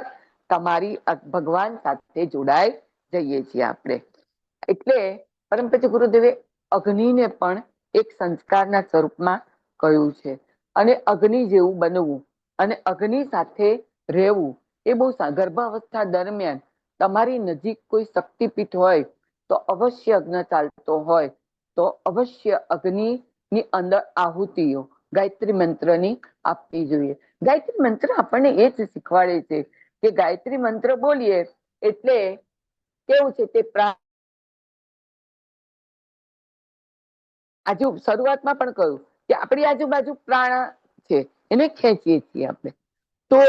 તમારી ભગવાન સાથે જોડાઈ જઈએ છીએ આપણે. એટલે પરમ પૂજ્ય ગુરુદેવે અગ્નિને પણ એક સંસ્કારના સ્વરૂપમાં કહ્યું છે. અને અગ્નિ જેવું બનવું અને અગ્નિ સાથે રહેવું એ બહુ ગર્ભાવસ્થા દરમિયાન તમારી નજીક કોઈ શક્તિપીઠ હોય તો અવશ્ય અગ્નિ ચાલતો હોય તો અવશ્ય અગ્નિની અંદર આહુતિઓ ગાયત્રી મંત્રની આપવી જોઈએ. ગાયત્રી મંત્ર આપણને એ જ શીખવાડે છે કે ગાયત્રી મંત્ર બોલીએ એટલે કેવું છે તે આજુ શરૂઆતમાં પણ કહ્યું કે આપણી આજુબાજુ પ્રાણ છે, એને ખેંચીએ છીએ આપણે. તો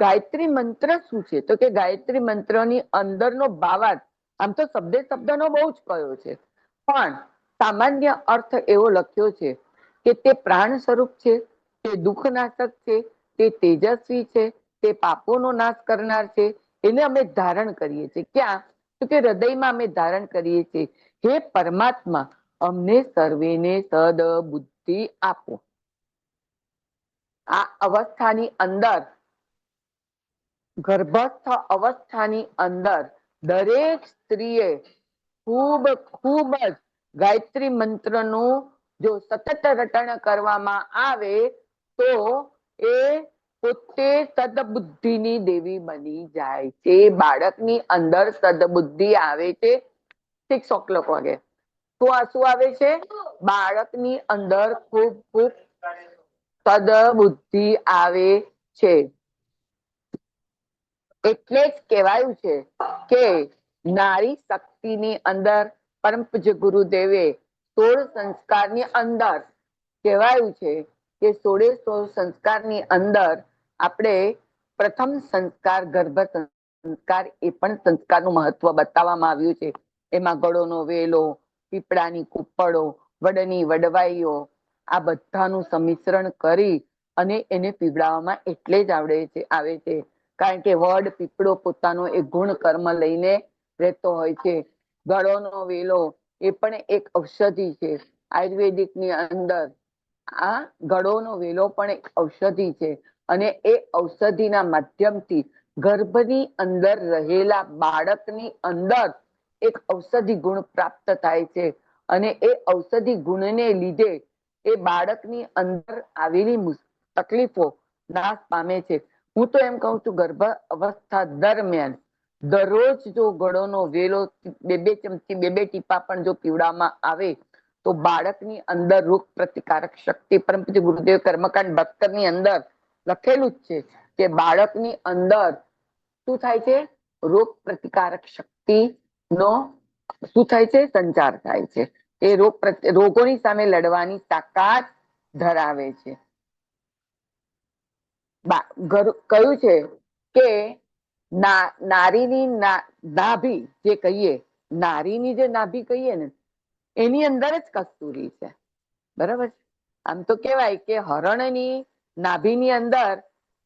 ગાયત્રી મંત્ર શું છે? તો કે ગાયત્રી મંત્રની અંદરનો ભાવાર્થ, આમ તો શબ્દનો બહુ જ કયો છે, પણ સામાન્ય અર્થ એવો લખ્યો છે કે તે પ્રાણ સ્વરૂપ છે, તે દુઃખનાશક છે, તે તેજસ્વી છે, તે પાપોનો નાશ કરનાર છે. એને અમે ધારણ કરીએ છીએ. ક્યાં? તો કે હૃદયમાં અમે ધારણ કરીએ છીએ. હે પરમાત્મા, અમને સર્વેને સદબુદ્ધિ આપો. આ અવસ્થાની અંદર, ગર્ભસ્થ અવસ્થાની અંદર દરેક સ્ત્રીએ ખૂબ ખૂબ જ ગાયત્રી મંત્રનું જો સતત રટણ કરવામાં આવે તો એ પોતે સદબુદ્ધિની દેવી બની જાય છે. બાળકની અંદર સદબુદ્ધિ આવે છે. 6 o'clock વાગે તો આ શું આવે છે? બાળકની અંદર ખૂબ ખૂબ સદબુદ્ધિ આવે છે. એટલે જ કહેવાયું છે કે નારી શક્તિની અંદર પરમ પૂજ્ય ગુરુદેવે 16 સંસ્કારની અંદર કહેવાયું છે કે 16 સંસ્કારની અંદર આપણે પ્રથમ સંસ્કાર ગર્ભ સંસ્કાર, એ પણ સંસ્કારનું મહત્વ બતાવવામાં આવ્યું છે. એમાં ગળોનો વેલો, પીપળાની કુપ્પળો, વડની વડવાઈઓ, આ બધાનું સંમિશ્રણ કરી અને એને પીવડાવવામાં એટલે જ આવે છે કારણ કે વડ પીપળો પોતાનો એક ગુણ કર્મ લઈને રહેતો હોય છે. ગળોનો વેલો એ પણ એક ઔષધિ છે. આયુર્વેદિકની અંદર આ ગળોનો વેલો પણ એક ઔષધિ છે, અને એ ઔષધિના માધ્યમથી ગર્ભની અંદર રહેલા બાળકની અંદર એક ઔષધિ ગુણ પ્રાપ્ત થાય છે, અને એ ઔષધિ ગુણને લીધે એ બાળકની અંદર આવેલી તકલીફો નાશ પામે છે. હું તો એમ કહું છું, ગર્ભ અવસ્થા દરમિયાન દરરોજ જો ગળોનો વેલો 2 ચમચી 2 ટીપા પણ જો પીવડાવવામાં આવે તો બાળકની અંદર રોગ પ્રતિકારક શક્તિ, પરમ પૂજ્ય ગુરુદેવ કર્મકાંડ 72 ની અંદર લખેલું જ છે કે બાળકની અંદર શું થાય છે? રોગ પ્રતિકારક શક્તિ નો શું થાય છે? સંચાર થાય છે. એ રોગોની સામે લડવાની તાકાત ધરાવે છે. કહ્યું છે કે નારીની નાભી જે કહીએ, નારીની જે નાભી કહીએ ને, એની અંદર જ કસ્તુરી છે. બરાબર? આમ તો કેવાય કે હરણની નાભીની અંદર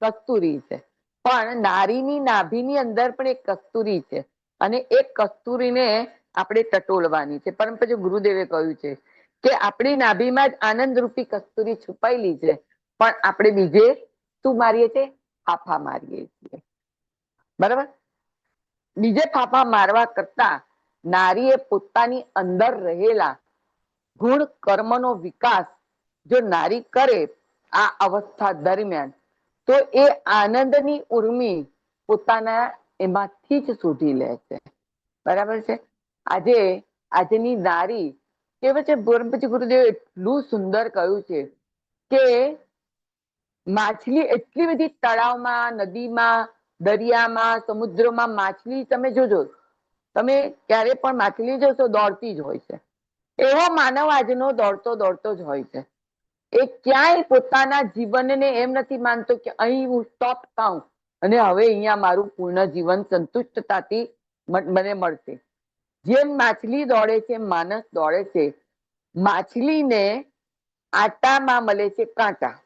કસ્તુરી છે, પણ નારીની નાભીની અંદર પણ એક કસ્તુરી છે, અને એક કસ્તુરીને આપણે ટટોળવાની છે. પરમ પૂજ્ય ગુરુદેવે કહ્યું છે કે આપણી નાભીમાં જ આનંદ રૂપી કસ્તુરી છુપાયેલી છે, પણ આપણે બીજે શું મારીએ છીએ? ફાફા મારીએ છીએ. બરાબર? બીજે ફાફા મારવા કરતા નારીએ પોતાની અંદર રહેલા ગુણ કર્મનો વિકાસ જો નારી કરે આ અવસ્થા દરમિયાન, તો એ આનંદની ઉર્મી પોતાના એમાંથી જ શોધી લે છે. બરાબર છે? આજની નારી કેવું છે, પછી ગુરુદેવ એટલું સુંદર કહ્યું છે કે માછલી એટલી બધી તળાવમાં, નદીમાં, દરિયામાં, સમુદ્રમાં માછલી તમે જોજો, તમે ક્યારે પણ માછલી જોશો દોડતી જ હોય છે. એવો માનવ આજનો દોડતો દોડતો જ હોય છે. એ ક્યાંય પોતાના જીવનને એમ નથી માનતો કે અહીં હું સ્ટોપ થાઉં અને હવે અહીંયા મારું પૂર્ણ જીવન સંતુષ્ટતાથી મને મળશે. જેમ માછલી દોડે છે, માણસ દોડે છે. માછલીને આટામાં મળે છે કાંટા,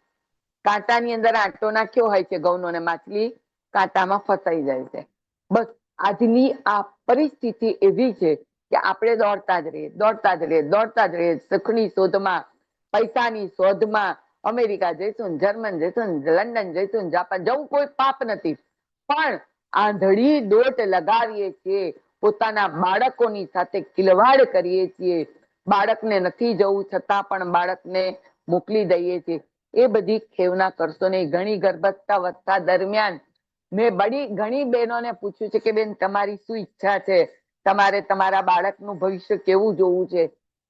કાંટાની અંદર આટો નાખ્યો હોય છે ઘઉંનો, અને માછલી કાંટામાં ફસાઈ જાય છે. બસ આજની આ પરિસ્થિતિ એવી છે કે આપણે દોડતા જ રહીએ, દોડતા જ રહીએ, દોડતા જ રહીએ, સુખની શોધમાં, પૈસાની શોધમાં. અમેરિકા જઈશું, જર્મન જઈશું, લંડન જઈશું, જાપાન જવું કોઈ પાપ નથી, પણ આંધળી દોટ લગાવીએ છીએ, પોતાના બાળકોની સાથે ખિલવાડ કરીએ છીએ, બાળકને નથી જવું છતાં પણ બાળકને મોકલી દઈએ છીએ. એ બધી ખેવના કરશો નહીં. ઘણી ગર્ભાવસ્થા દરમિયાન મેં ઘણી બહેનોને પૂછ્યું છે કે બેન તમારી શું ઈચ્છા છે, તમારે તમારા બાળકનું ભવિષ્ય કેવું જોવું છે?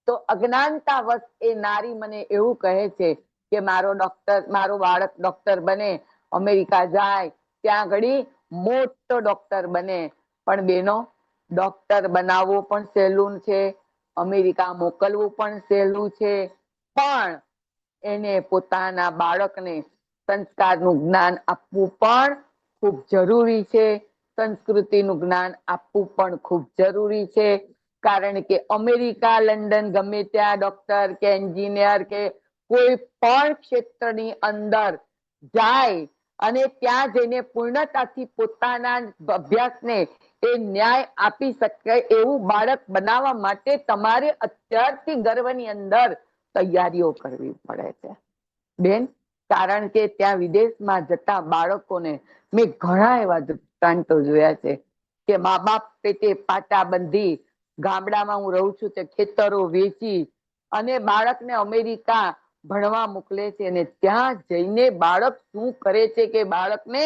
તો અજ્ઞાનતાવશ એ નારી મને એવું કહે છે કે મારો બાળક ડોક્ટર બને, અમેરિકા જાય, ત્યાં ઘડી મોટો ડોક્ટર બને. પણ બેનો, ડોક્ટર બનાવવું પણ સહેલું છે, અમેરિકા મોકલવું પણ સહેલું છે, પણ એને પોતાના બાળકને સંસ્કારનું જ્ઞાન આપવું પણ ખૂબ જરૂરી છે, સંસ્કૃતિનું જ્ઞાન આપવું પણ ખૂબ જરૂરી છે. કારણ કે અમેરિકા, લંડન, ગમે ત્યાં ડોક્ટર કે એન્જિનિયર કે કોઈ પણ ક્ષેત્રની અંદર જાય અને ત્યાં જઈને પૂર્ણતાથી પોતાના અભ્યાસને એ ન્યાય આપી શકે એવું બાળક બનાવવા માટે તમારે અત્યારથી ગર્ભની અંદર તૈયારીઓ કરવી પડે છે બેન. કારણ કે ત્યાં વિદેશમાં જતા બાળકોને મેં ઘણા એવા દૃષ્ટાંતો જોયા છે કે મા બાપ પેટે પાટા બંધી, ગામડામાં હું રહું છું તે ખેતરો વેચી અને બાળકને અમેરિકા ભણવા મોકલે છે, અને ત્યાં જઈને બાળક શું કરે છે કે બાળકને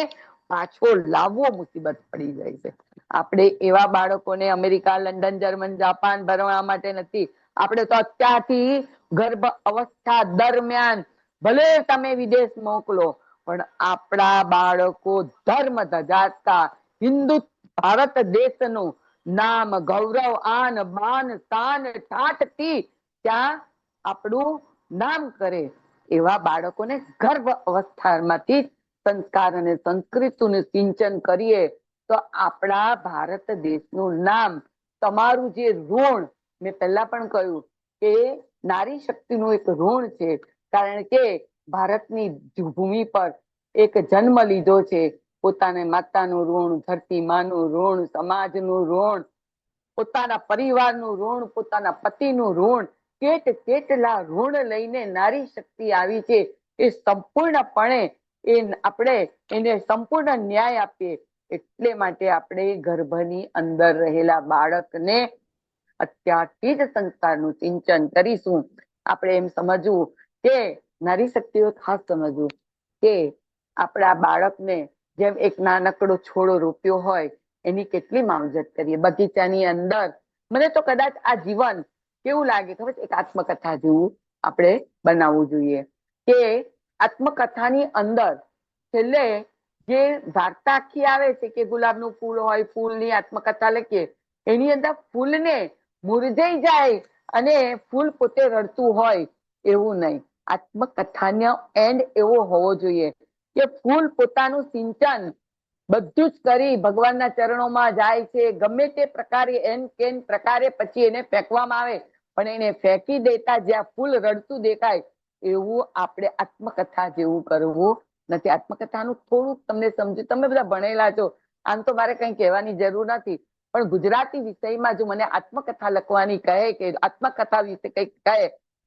પાછો લાવવો મુસીબત પડી જાય છે. આપણે એવા બાળકોને અમેરિકા, લંડન, જર્મન, જાપાન ભણવા માટે નથી. આપણે તો અત્યારથી ગર્ભ અવસ્થા દરમિયાન ભલે તમે વિદેશ મોકલો, પણ આપણા બાળકો ધર્મ ધજાતા હિન્દુ ભારત દેશનું નામ, ગૌરવ, આન બાન શાન ઠાઠથી ત્યાં આપણું નામ કરે એવા બાળકોને ગર્ભ અવસ્થામાંથી સંસ્કાર અને સંસ્કૃતિનું સિંચન કરીએ તો આપણા ભારત દેશનું નામ, તમારું જે ઋણ, મેં પહેલા પણ કહ્યું કે નારી શક્તિનું એક ઋણ છે. કારણ કે ભારતની ભૂમિ પર એક જન્મ લીધો છે, પોતાના માતાનું ઋણ, ધરતી માનું ઋણ, સમાજનું ઋણ, પોતાના પરિવારનું ઋણ, પોતાના પતિનું ઋણ, કેટલા ઋણ લઈને નારી શક્તિ આવી છે. એ સંપૂર્ણપણે આપણે એને સંપૂર્ણ ન્યાય આપીએ. એટલે માટે આપણે ગર્ભની અંદર રહેલા બાળકને અત્યારથી જ સંસ્કારનું સિંચન કરીશું. આપણે એમ સમજવું કે નારી શક્તિઓ ખાસ સમજવું કે આપણા બાળકને જેમ એક નાનકડો છોડો રોપ્યો હોય એની કેટલી માવજત કરીએ બગીચાની અંદર. મને તો કદાચ આ જીવન કેવું લાગે ખબર છે, એક આત્મકથા જેવું આપણે બનાવવું જોઈએ કે આત્મકથાની અંદર છેલ્લે જે વાર્તા આખી આવે છે કે ગુલાબનું ફૂલ હોય, ફૂલની આત્મકથા લખીએ, એની અંદર ફૂલને મુરઝાઈ જાય અને ફૂલ પોતે રડતું હોય એવું નહીં. આત્મકથાનો એન્ડ એવો હોવો જોઈએ કે ફૂલ પોતાનું સિંચન બધું જ કરી ભગવાનના ચરણોમાં જાય છે, ગમે તે પ્રકારે કેન પ્રકારે પછી એને ફેંકવામાં આવે, પણ એને ફેંકી દેતા જ્યાં ફૂલ રડતું દેખાય એવું આપણે આત્મકથા જેવું કરવું નથી. આત્મકથાનું થોડુંક તમને સમજુ, તમે બધા ભણેલા છો, આમ તો મારે કઈ કહેવાની જરૂર નથી, પણ ગુજરાતી વિષયમાં જો મને આત્મકથા લખવાની કહે કે આત્મકથા વિશે કઈક કહે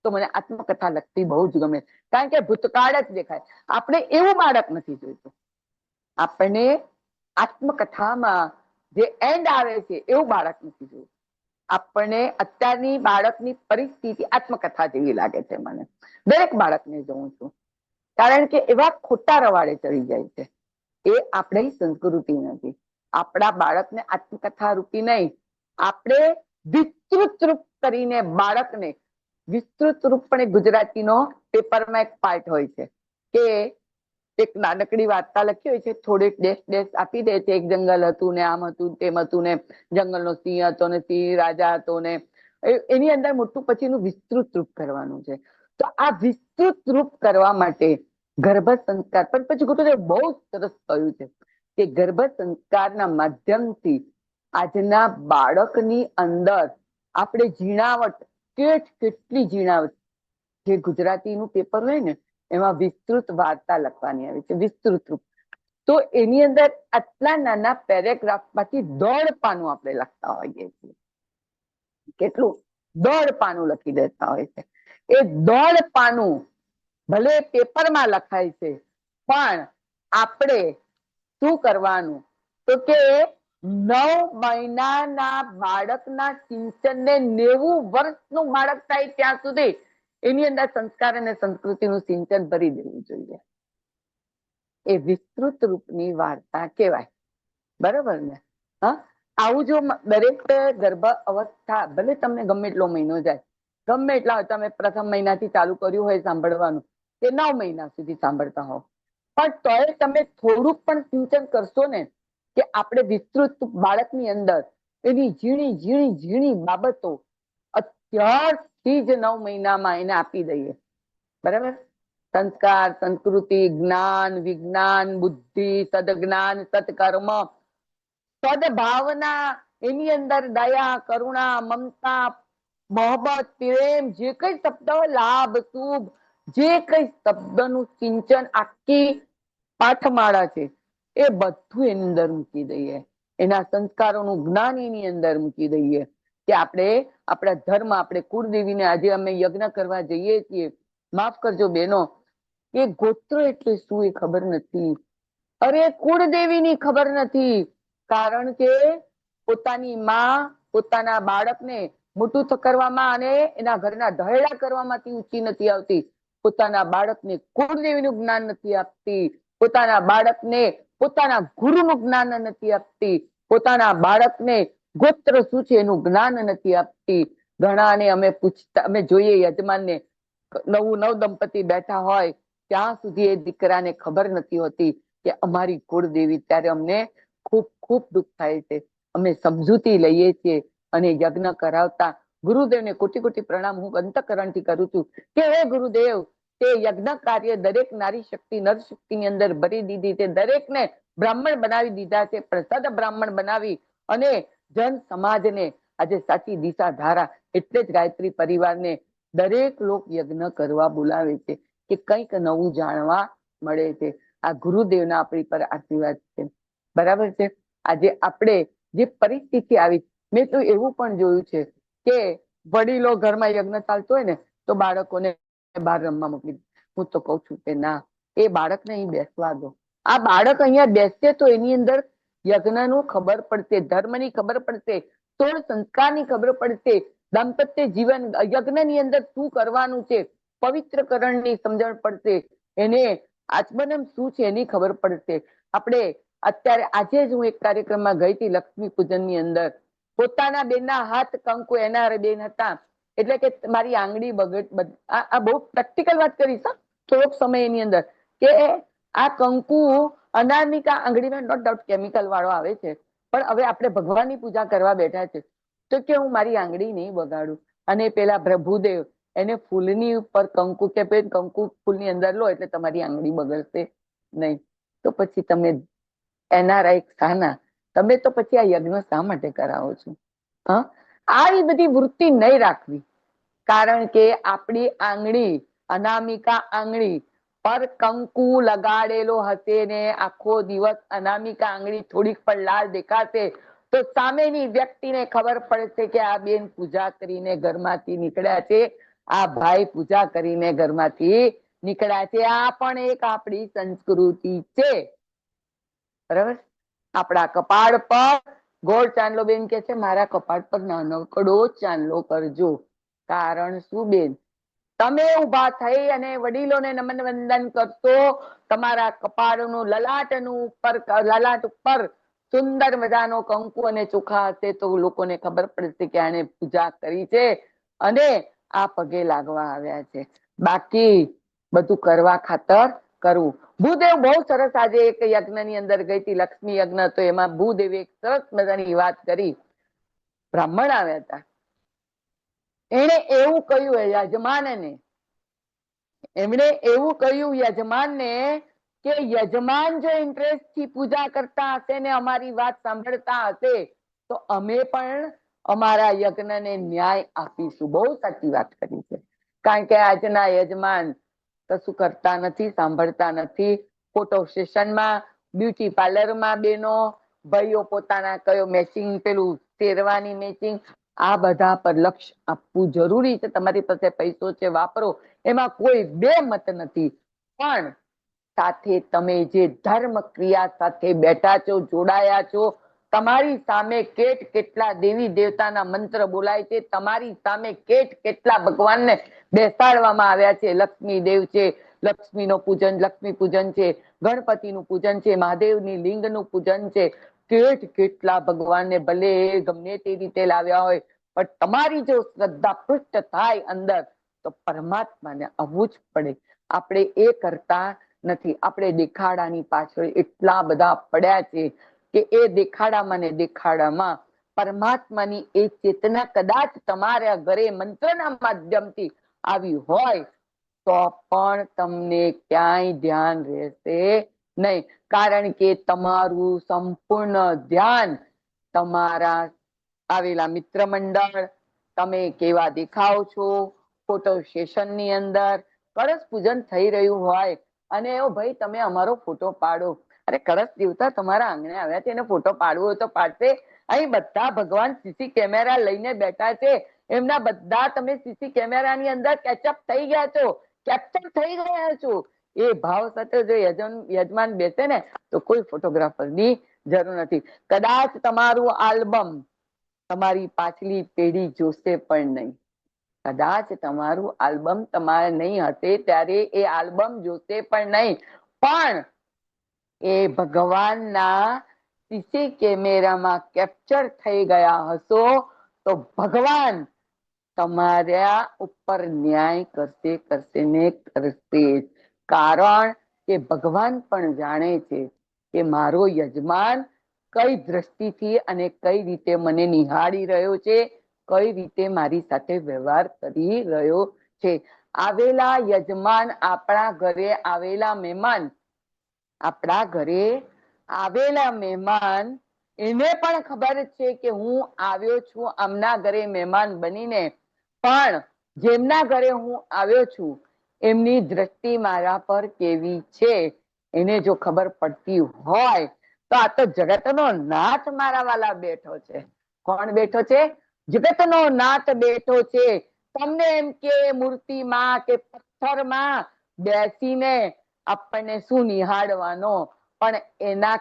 તો મને આત્મકથા લખતી બહુ જ ગમે, કારણ કે ભૂતકાળ જ દેખાય. આપણે એવું બાળક નથી જોઈતું, આપણને આત્મકથામાં જે એન્ડ આવે છે એવું બાળક નથી જોયું. આપણને અત્યારની બાળકની પરિસ્થિતિ આત્મકથા જેવી લાગે છે. મને દરેક બાળકને જોઉં છું, કારણ કે એવા ખોટા રવાડે ચડી જાય છે. એ આપણી સંસ્કૃતિ નથી. આપણા બાળકને આત્મકથા રૂપી નહીં, આપણે વિસ્તૃત રૂપ કરીને બાળકને વિસ્તૃત રૂપપણે ગુજરાતીનો પેપરમાં એક પાર્ટ હોય છે કે એક નાનકડી વાર્તા લખી હોય છે, થોડીક ડેશ ડેશ આપી દે છે, એક જંગલ હતું ને આમ હતું તેમ હતું ને જંગલનો સિંહ હતો ને સિંહ રાજા હતો ને એની અંદર મોટું પછીનું વિસ્તૃત રૂપ કરવાનું છે. તો આ વિસ્તૃત રૂપ કરવા માટે ગર્ભ સંસ્કાર, પણ પછી ગુરુદેવ બહુ સરસ કહ્યું છે કે ગર્ભ સંસ્કારના માધ્યમથી આજના બાળકની અંદર આપણે ઝીણાવટ, કેટલી ઝીણાવટ, જે ગુજરાતીનું પેપર હોય ને એમાં વિસ્તૃત વાર્તા લખવાની આવે છે, વિસ્તૃત રૂપ. તો એની અંદર આટલા નાના પેરેગ્રાફમાંથી 1.5 પાનું આપણે લખતા હોઈએ છીએ. કેટલું? 1.5 પાનું લખી દેતા હોય છે. એ 1.5 પાનું ભલે પેપરમાં લખાય છે, પણ આપણે શું કરવાનું તો કે 9 મહિનાના બાળકના સિંચનને 90 વર્ષનું બાળક થાય ત્યાં સુધી એની અંદર સંસ્કાર અને સંસ્કૃતિનું સિંચન ભરી દેવું જોઈએ. એ વિસ્તૃત રૂપની વાર્તા કહેવાય. બરાબર ને? હા, આવું જો દરેક ગર્ભ અવસ્થા, ભલે તમને ગમે એટલો મહિનો જાય, ગમે એટલા તમે પ્રથમ મહિનાથી ચાલુ કર્યું હોય સાંભળવાનું કે 9 મહિના સુધી સાંભળતા હો, પણ તોય તમે થોડુંક પણ સિંચન કરશો ને કે આપણે વિસ્તૃત બાળકની અંદર એની ઝીણી ઝીણી ઝીણી બાબતો અત્યારથી જ 9 મહિનામાં એને આપી દઈએ. બરાબર? સંસ્કાર, સંસ્કૃતિ, જ્ઞાન, વિજ્ઞાન, બુદ્ધિ, સદજ્ઞાન, સત્કર્મ, સદભાવના, એની અંદર દયા, કરુણા, મમતા, મોહબ્બત, પ્રેમ, જે કઈ શબ્દ, લાભ, શુભ, જે કઈ શબ્દનું સિંચન આખી પાઠમાળા છે એ બધું એની અંદર મૂકી દઈએ. એના સંસ્કારોનું જ્ઞાન એની અંદર મૂકી દઈએ કે આપણે આપણા ધર્મ, આપણે કુળદેવીને આજે અમે યજ્ઞ કરવા જઈએ છીએ, માફ કરજો બહેનો, એ ગોત્ર એટલે શું એ ખબર નથી. અરે કુળદેવીની ખબર નથી, કારણ કે પોતાની માં પોતાના બાળકને મોટું કરવામાં અને એના ઘરના દહેડા કરવામાંથી ઊંચી નથી આવતી. પોતાના બાળકને કુળદેવીનું જ્ઞાન નથી આપતી, પોતાના બાળકને પોતાના ગુરુનું જ્ઞાન નથી આપતી, પોતાના બાળકને ગોત્ર શું છે એનું જ્ઞાન નથી આપતી. ઘણાને અમે પૂછતા, અમે જોઈએ યજમાનને, નવ દંપતી બેઠા હોય ત્યાં સુધી એ દીકરાને ખબર નથી હોતી કે અમારી કુળદેવી. ત્યારે અમને ખૂબ ખૂબ દુઃખ થાય છે. અમે સમજૂતી લઈએ છીએ અને યજ્ઞ કરાવતા ગુરુદેવને કોટી કોટી પ્રણામ હું અંતઃકરણથી કરું છું કે હે ગુરુદેવ, તે યજ્ઞ કાર્ય દરેક નારી શક્તિ, નર શક્તિની અંદર ભરી દીધી છે, દરેકને બ્રાહ્મણ બનાવી દીધા છે, પ્રસાદ બ્રાહ્મણ બનાવી અને જન સમાજને આજે સાચી દિશા ધારા. એટલે જ ગાયત્રી પરિવારને દરેક લોક યજ્ઞ કરવા બોલાવે છે કે કંઈક નવું જાણવા મળે છે. આ ગુરુદેવના આપણી પર આશીર્વાદ છે. બરાબર છે? આજે આપણે જે પરિસ્થિતિ આવી, મેં તો એવું પણ જોયું છે કે વડીલો ઘરમાં યજ્ઞ ચાલતો હોય ને તો બાળકોને બહાર રમવા મોકલી દે. હું તો કઉ છું કે ના, એ બાળકને અહીં બેસવા દો. આ બાળક અહીંયા બેસશે તો એની અંદર યજ્ઞનું ખબર પડશે, ધર્મની ખબર પડશે, સોળ સંસ્કારની ખબર પડશે, દાંપત્ય જીવન યજ્ઞની અંદર શું કરવાનું છે, પવિત્રકરણની સમજણ પડશે, એને આચમનમ શું છે એની ખબર પડશે. આપણે અત્યારે આજે જ હું એક કાર્યક્રમમાં ગઈ હતી, લક્ષ્મી પૂજનની અંદર, પોતાના બેનના હાથ કંકુ, એના બેન હતા, એટલે કે મારી આંગળી બગડ, આ બહુ પ્રેક્ટિકલ વાત કરીશ થોડોક સમય એની અંદર, કે આ કંકુ અનામિકા આંગળીમાં નોટ ડાઉટ કેમિકલ વાળો આવે છે, પણ હવે આપણે ભગવાનની પૂજા કરવા બેઠા છે તો કે હું મારી આંગળી નહીં બગાડું. અને પેલા પ્રભુદેવ એને ફૂલની ઉપર કંકુ કે કંકુ ફૂલની અંદર લો એટલે તમારી આંગળી બગડશે નહીં. તો પછી તમે એનઆરઆઈ શાના, તમે તો પછી આ યજ્ઞ શા માટે કરાવો છો? હા, આ બધી વૃત્તિ નહીં રાખવી, કારણ કે આપણી આંગળી, અનામિકા આંગળી પર કંકુ લગાડેલો હશે ને આખો દિવસ અનામિકા આંગળી થોડીક પણ લાલ દેખાશે તો સામેની વ્યક્તિને ખબર પડશે કે આ બેન પૂજા કરીને ઘરમાંથી નીકળ્યા છે, આ ભાઈ પૂજા કરીને ઘરમાંથી નીકળ્યા છે. આ પણ એક આપણી સંસ્કૃતિ છે. બરાબર. આપણા કપાળ પર ગોળ ચાંદલો બેન કે છે મારા કપાળ પર નાનકડો ચાંદલો કરજો. કારણ શું બેન? તમે ઉભા થઈ અને વડીલોને નમન વંદન કરશો, તમારા કપાળનું લલાટ ઉપર સુંદર મજાનો કંકુ અને ચોખા હશે તો લોકોને ખબર પડશે કે આને પૂજા કરી છે અને આ પગે લાગવા આવ્યા છે. બાકી બધું કરવા ખાતર કરવું. ભૂદેવ બહુ સરસ આજે એક યજ્ઞની અંદર ગઈ હતી, લક્ષ્મી યજ્ઞ, તો એમાં ભૂદેવે એક સરસ મજાની વાત કરી. બ્રાહ્મણ આવ્યા હતા, એને એવું કહ્યું યજમાનને, એમણે એવું કહ્યું યજમાનને કે યજમાન જો ઇન્ટરેસ્ટ થી પૂજા કરતા હશે ને અમારી વાત સાંભળતા હશે તો અમે પણ અમારા યજ્ઞને ન્યાય આપીશું. બહુ સાચી વાત કરી છે. કારણ કે આજના યજમાન કશું કરતા નથી, સાંભળતા નથી. ફોટો સેશનમાં, બ્યુટી પાર્લરમાં બેનો, ભાઈઓ પોતાના કયો મેચિંગ, પેલું શેરવાની મેચિંગ, આ બધા પર લક્ષ આપવું જરૂરી છે. તમારી પાસે પૈસો છે વાપરો, એમાં કોઈ બે મત નથી. પણ સાથે તમે જે ધર્મ ક્રિયા સાથે બેઠા છો, જોડાયા છો, તમારી સામે કેટલા દેવી દેવતાના મંત્ર બોલાય છે, તમારી સામે કેટલા ભગવાનને બેસાડવામાં આવ્યા છે. લક્ષ્મી દેવ છે, લક્ષ્મીનો પૂજન, લક્ષ્મી પૂજન છે, ગણપતિનું પૂજન છે, મહાદેવની લિંગનું પૂજન છે, કેટલા ભગવાનને ભલે ગમે તે રીતે લાવ્યા હોય, પણ તમારી જો શ્રદ્ધા પૃષ્ઠ થાય અંદર તો પરમાત્માને આવવું જ પડે. આપણે એ કરતા નથી. આપણે દેખાડાની પાછળ એટલા બધા પડ્યા છે કે એ દેખાડામાં ને દેખાડામાં પરમાત્માની એ ચેતના કદાચ તમારા ઘરે મંત્રના માધ્યમથી આવી હોય તો પણ તમને ક્યાંય ધ્યાન રહેશે નહીં. કારણ કે તમારું સંપૂર્ણ ધ્યાન તમારા આવેલા મિત્ર મંડળ, તમે કેવા દેખાવ છો, ફોટો સેશનની અંદર કળશ પૂજન થઈ રહ્યું હોય અને એવો ભાઈ તમે અમારો ફોટો પાડો. અરે કળશ દેવતા તમારા આંગણે આવ્યા છે, એને ફોટો પાડવો હોય તો પાડશે. અહીં બધા ભગવાન સીસી કેમેરા લઈને બેઠા છે, એમના બધા તમે સીસી કેમેરાની અંદર કેચઅપ થઈ ગયા છો, કેપ્ચર થઈ ગયા છો. એ ભાવ સાથે જો યજમાન બેસે ને તો કોઈ ફોટોગ્રાફરની જરૂર નથી. કદાચ તમારું આલ્બમ તમારી પાછલી પેઢી જોશે પણ નહીં. કદાચ તમારું આલ્બમ તમારે નહીં હશે ત્યારે એ આલ્બમ જોશે પણ નહીં. પણ એ ભગવાનના સીસી કેમેરામાં કેપ્ચર થઈ ગયા હશો તો ભગવાન તમારા ઉપર ન્યાય કરશે ને કરશે. કારણ કે ભગવાન પણ જાણે છે કે મારો યજમાન કઈ દ્રષ્ટિથી અને કઈ રીતે મને નિહાળી રહ્યો છે, કઈ રીતે મારી સાથે વ્યવહાર કરી રહ્યો છે. આવેલા યજમાન, આપણા ઘરે આવેલા મહેમાન, આપણા ઘરે આવેલા મહેમાન, એને પણ ખબર છે કે હું આવ્યો છું આમના ઘરે મહેમાન બનીને, પણ જેમના ઘરે હું આવ્યો છું એમની દ્રષ્ટિ મારા પર કેવી છે એને જો ખબર પડતી હોય તો આ તો જગતનો નાથ મારા વાલા બેઠો છે. કોણ બેઠો છે? જગતનો નાથ બેઠો છે. તમને એમ કે મૂર્તિમાં કે પથ્થરમાં બેસીને આપણને શું નિહાળવાનો, પણ એના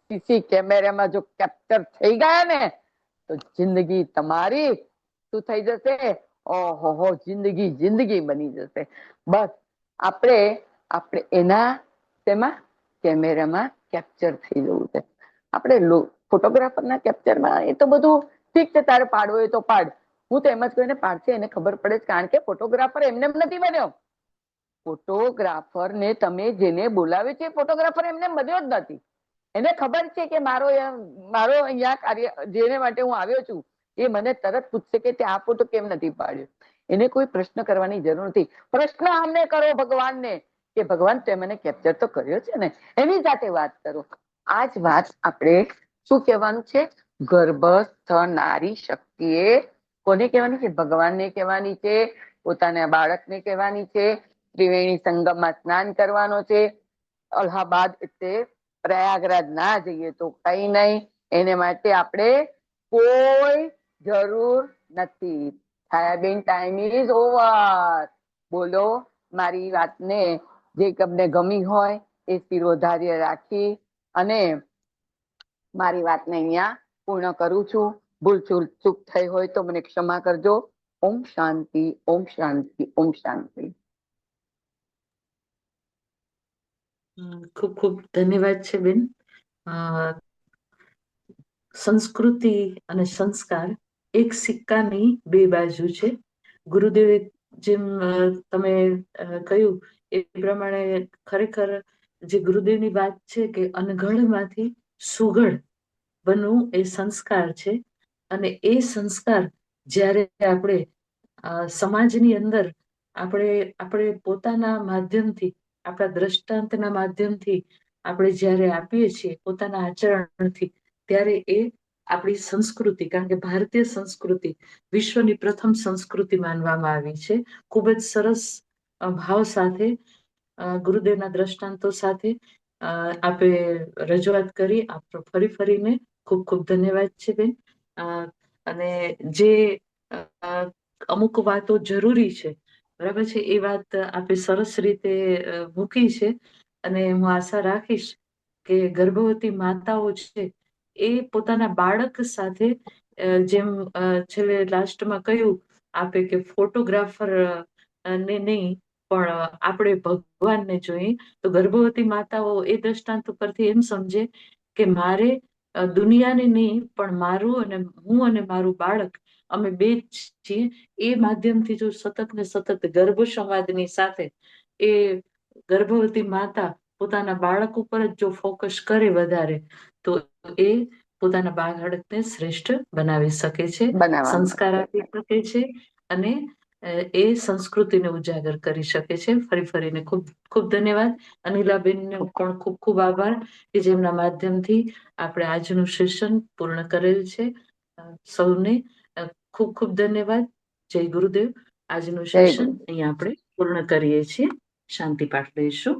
સીસી કેમેરામાં જો કેપ્ચર થઈ ગયા ને તો જિંદગી તમારી શું થઈ જશે? ઓહો, જિંદગી બની જશે. બસ આપણે એના તેમાં કેમેરામાં કેપ્ચર થઈ જવું છે. આપણે ફોટોગ્રાફરના કેપ્ચરમાં એ તો બધું ઠીક છે, તારે પાડવો હોય તો પાડ. હું તો એમ જ કોઈને પાડશે એને ખબર પડે છે. કારણ કે ફોટોગ્રાફર એમને નથી બન્યો. ફોટોગ્રાફર ને તમે જેને બોલાવે છે ફોટોગ્રાફર એમને બન્યો જ નથી. એને ખબર છે કે મારો અહીંયા કાર્ય જેને માટે હું આવ્યો છું એ મને તરત પૂછશે કે તે આ ફોટો કેમ નથી પાડ્યો. એને કોઈ પ્રશ્ન કરવાની જરૂર નથી. પ્રશ્ન આમને કરો ભગવાનને કે ભગવાન તે મને કેપ્ચર તો કર્યો છે ને, એની સાથે વાત કરો. આ જ વાત આપણે શું કહેવાનું છે? ગર્ભસ્થ નારી શક્તિએ કોને કહેવાની છે? ભગવાનને કહેવાની છે, પોતાના બાળકને કહેવાની છે. ત્રિવેણી સંગમમાં સ્નાન કરવાનો છે. અલ્હાબાદ એટલે પ્રયાગરાજ ના જઈએ તો કઈ નહીં. એને માટે આપણે કોઈ જરૂર નથી. Chhayaben, time is over. બોલો, મારી વાતને જે તમને ગમી હોય એ શિરોધાર્ય રાખી અને મારી વાતને અહીંયા પૂર્ણ કરું છું. ભૂલ ચૂક થઈ હોય તો મને ક્ષમા કરજો. ઓમ શાંતિ, ઓમ શાંતિ, ઓમ શાંતિ. ખૂબ ખૂબ ધન્યવાદ છે બેન. સંસ્કૃતિ અને સંસ્કાર એક સિક્કાની બે બાજુ છે. ગુરુદેવે જેમ તમે કહ્યું એ પ્રમાણે ખરેખર જે ગુરુદેવની વાત છે કે અનઘડમાંથી સુઘડ બનવું એ સંસ્કાર છે. અને એ સંસ્કાર જ્યારે આપણે સમાજની અંદર આપણે પોતાના માધ્યમથી, આપણા દ્રષ્ટાંતના માધ્યમથી આપણે જ્યારે આપીએ છીએ પોતાના આચરણથી, ત્યારે એ આપણી સંસ્કૃતિ, કારણ કે ભારતીય સંસ્કૃતિ વિશ્વની પ્રથમ સંસ્કૃતિ માનવામાં આવી છે. ખૂબ જ સરસ ભાવ સાથે ગુરુદેવના દ્રષ્ટાંતો સાથે આપે રજૂઆત કરી. ફરી ફરીને ખૂબ ખૂબ ધન્યવાદ છે બેન. અને જે અમુક વાતો જરૂરી છે, બરાબર છે, એ વાત આપે સરસ રીતે મૂકી છે. અને હું આશા રાખીશ કે ગર્ભવતી માતાઓ છે એ પોતાના બાળક સાથે જેમ છેલ્લે લાસ્ટમાં કહ્યું આપે કે ફોટોગ્રાફર ને નહીં પણ આપણે ભગવાનને જોઈએ, તો ગર્ભવતી માતાઓ એ દ્રષ્ટાંત ઉપરથી એમ સમજે કે મારે દુનિયાને નહીં પણ મારું અને હું અને મારું બાળક અમે બે જ છીએ. એ માધ્યમથી જો સતત ને સતત ગર્ભ સંવાદની સાથે એ ગર્ભવતી માતા પોતાના બાળક ઉપર જ જો ફોકસ કરે વધારે, તો એ પોતાના બાળકને શ્રેષ્ઠ બનાવી શકે છે, સંસ્કાર આપી શકે છે અને એ સંસ્કૃતિને ઉજાગર કરી શકે છે. ફરી ફરીને ખૂબ ખૂબ ધન્યવાદ. અનિલાબેનને પણ ખૂબ ખૂબ આભાર કે જેમના માધ્યમથી આપણે આજનું સેશન પૂર્ણ કરેલ છે. સૌને ખૂબ ખૂબ ધન્યવાદ. જય ગુરુદેવ. આજનું સેશન અહીંયા આપણે પૂર્ણ કરીએ છીએ. શાંતિ પાઠ લઈશું.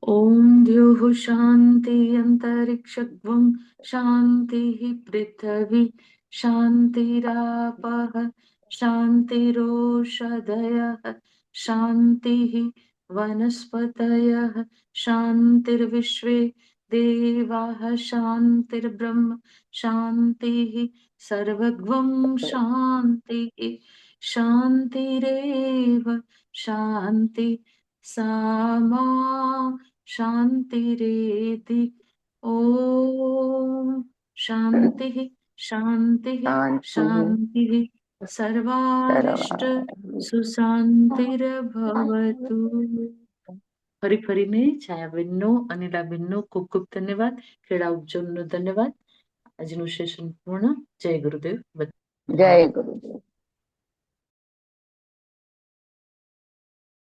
ઓમ દ્યોઃ શાંતિ અંતરિક્ષગ્વં શાંતિઃ પૃથ્વી શાંતિરાપઃ શાંતિરોષધયઃ શાંતિઃ વનસ્પતયઃ શાંતિર્વિશ્વે દેવાઃ શાંતિર્બ્રહ્મ શાંતિઃ સર્વગ્વં શાંતિઃ શાંતિરેવ શાંતિ સામા શાંતિરેતિ. ઓમ શાંતિ શાંતિ શાંતિ સર્વારિષ્ટ સુશાંતિર્ભવતુ. ફરી ફરીને છાયાબેનનો, અનિલાબેનનો ખૂબ ખૂબ ધન્યવાદ. ખેડા ઉપજનનો ધન્યવાદ. આજનું સેશન પૂર્ણ. જય ગુરુદેવ. જય ગુરુદેવ.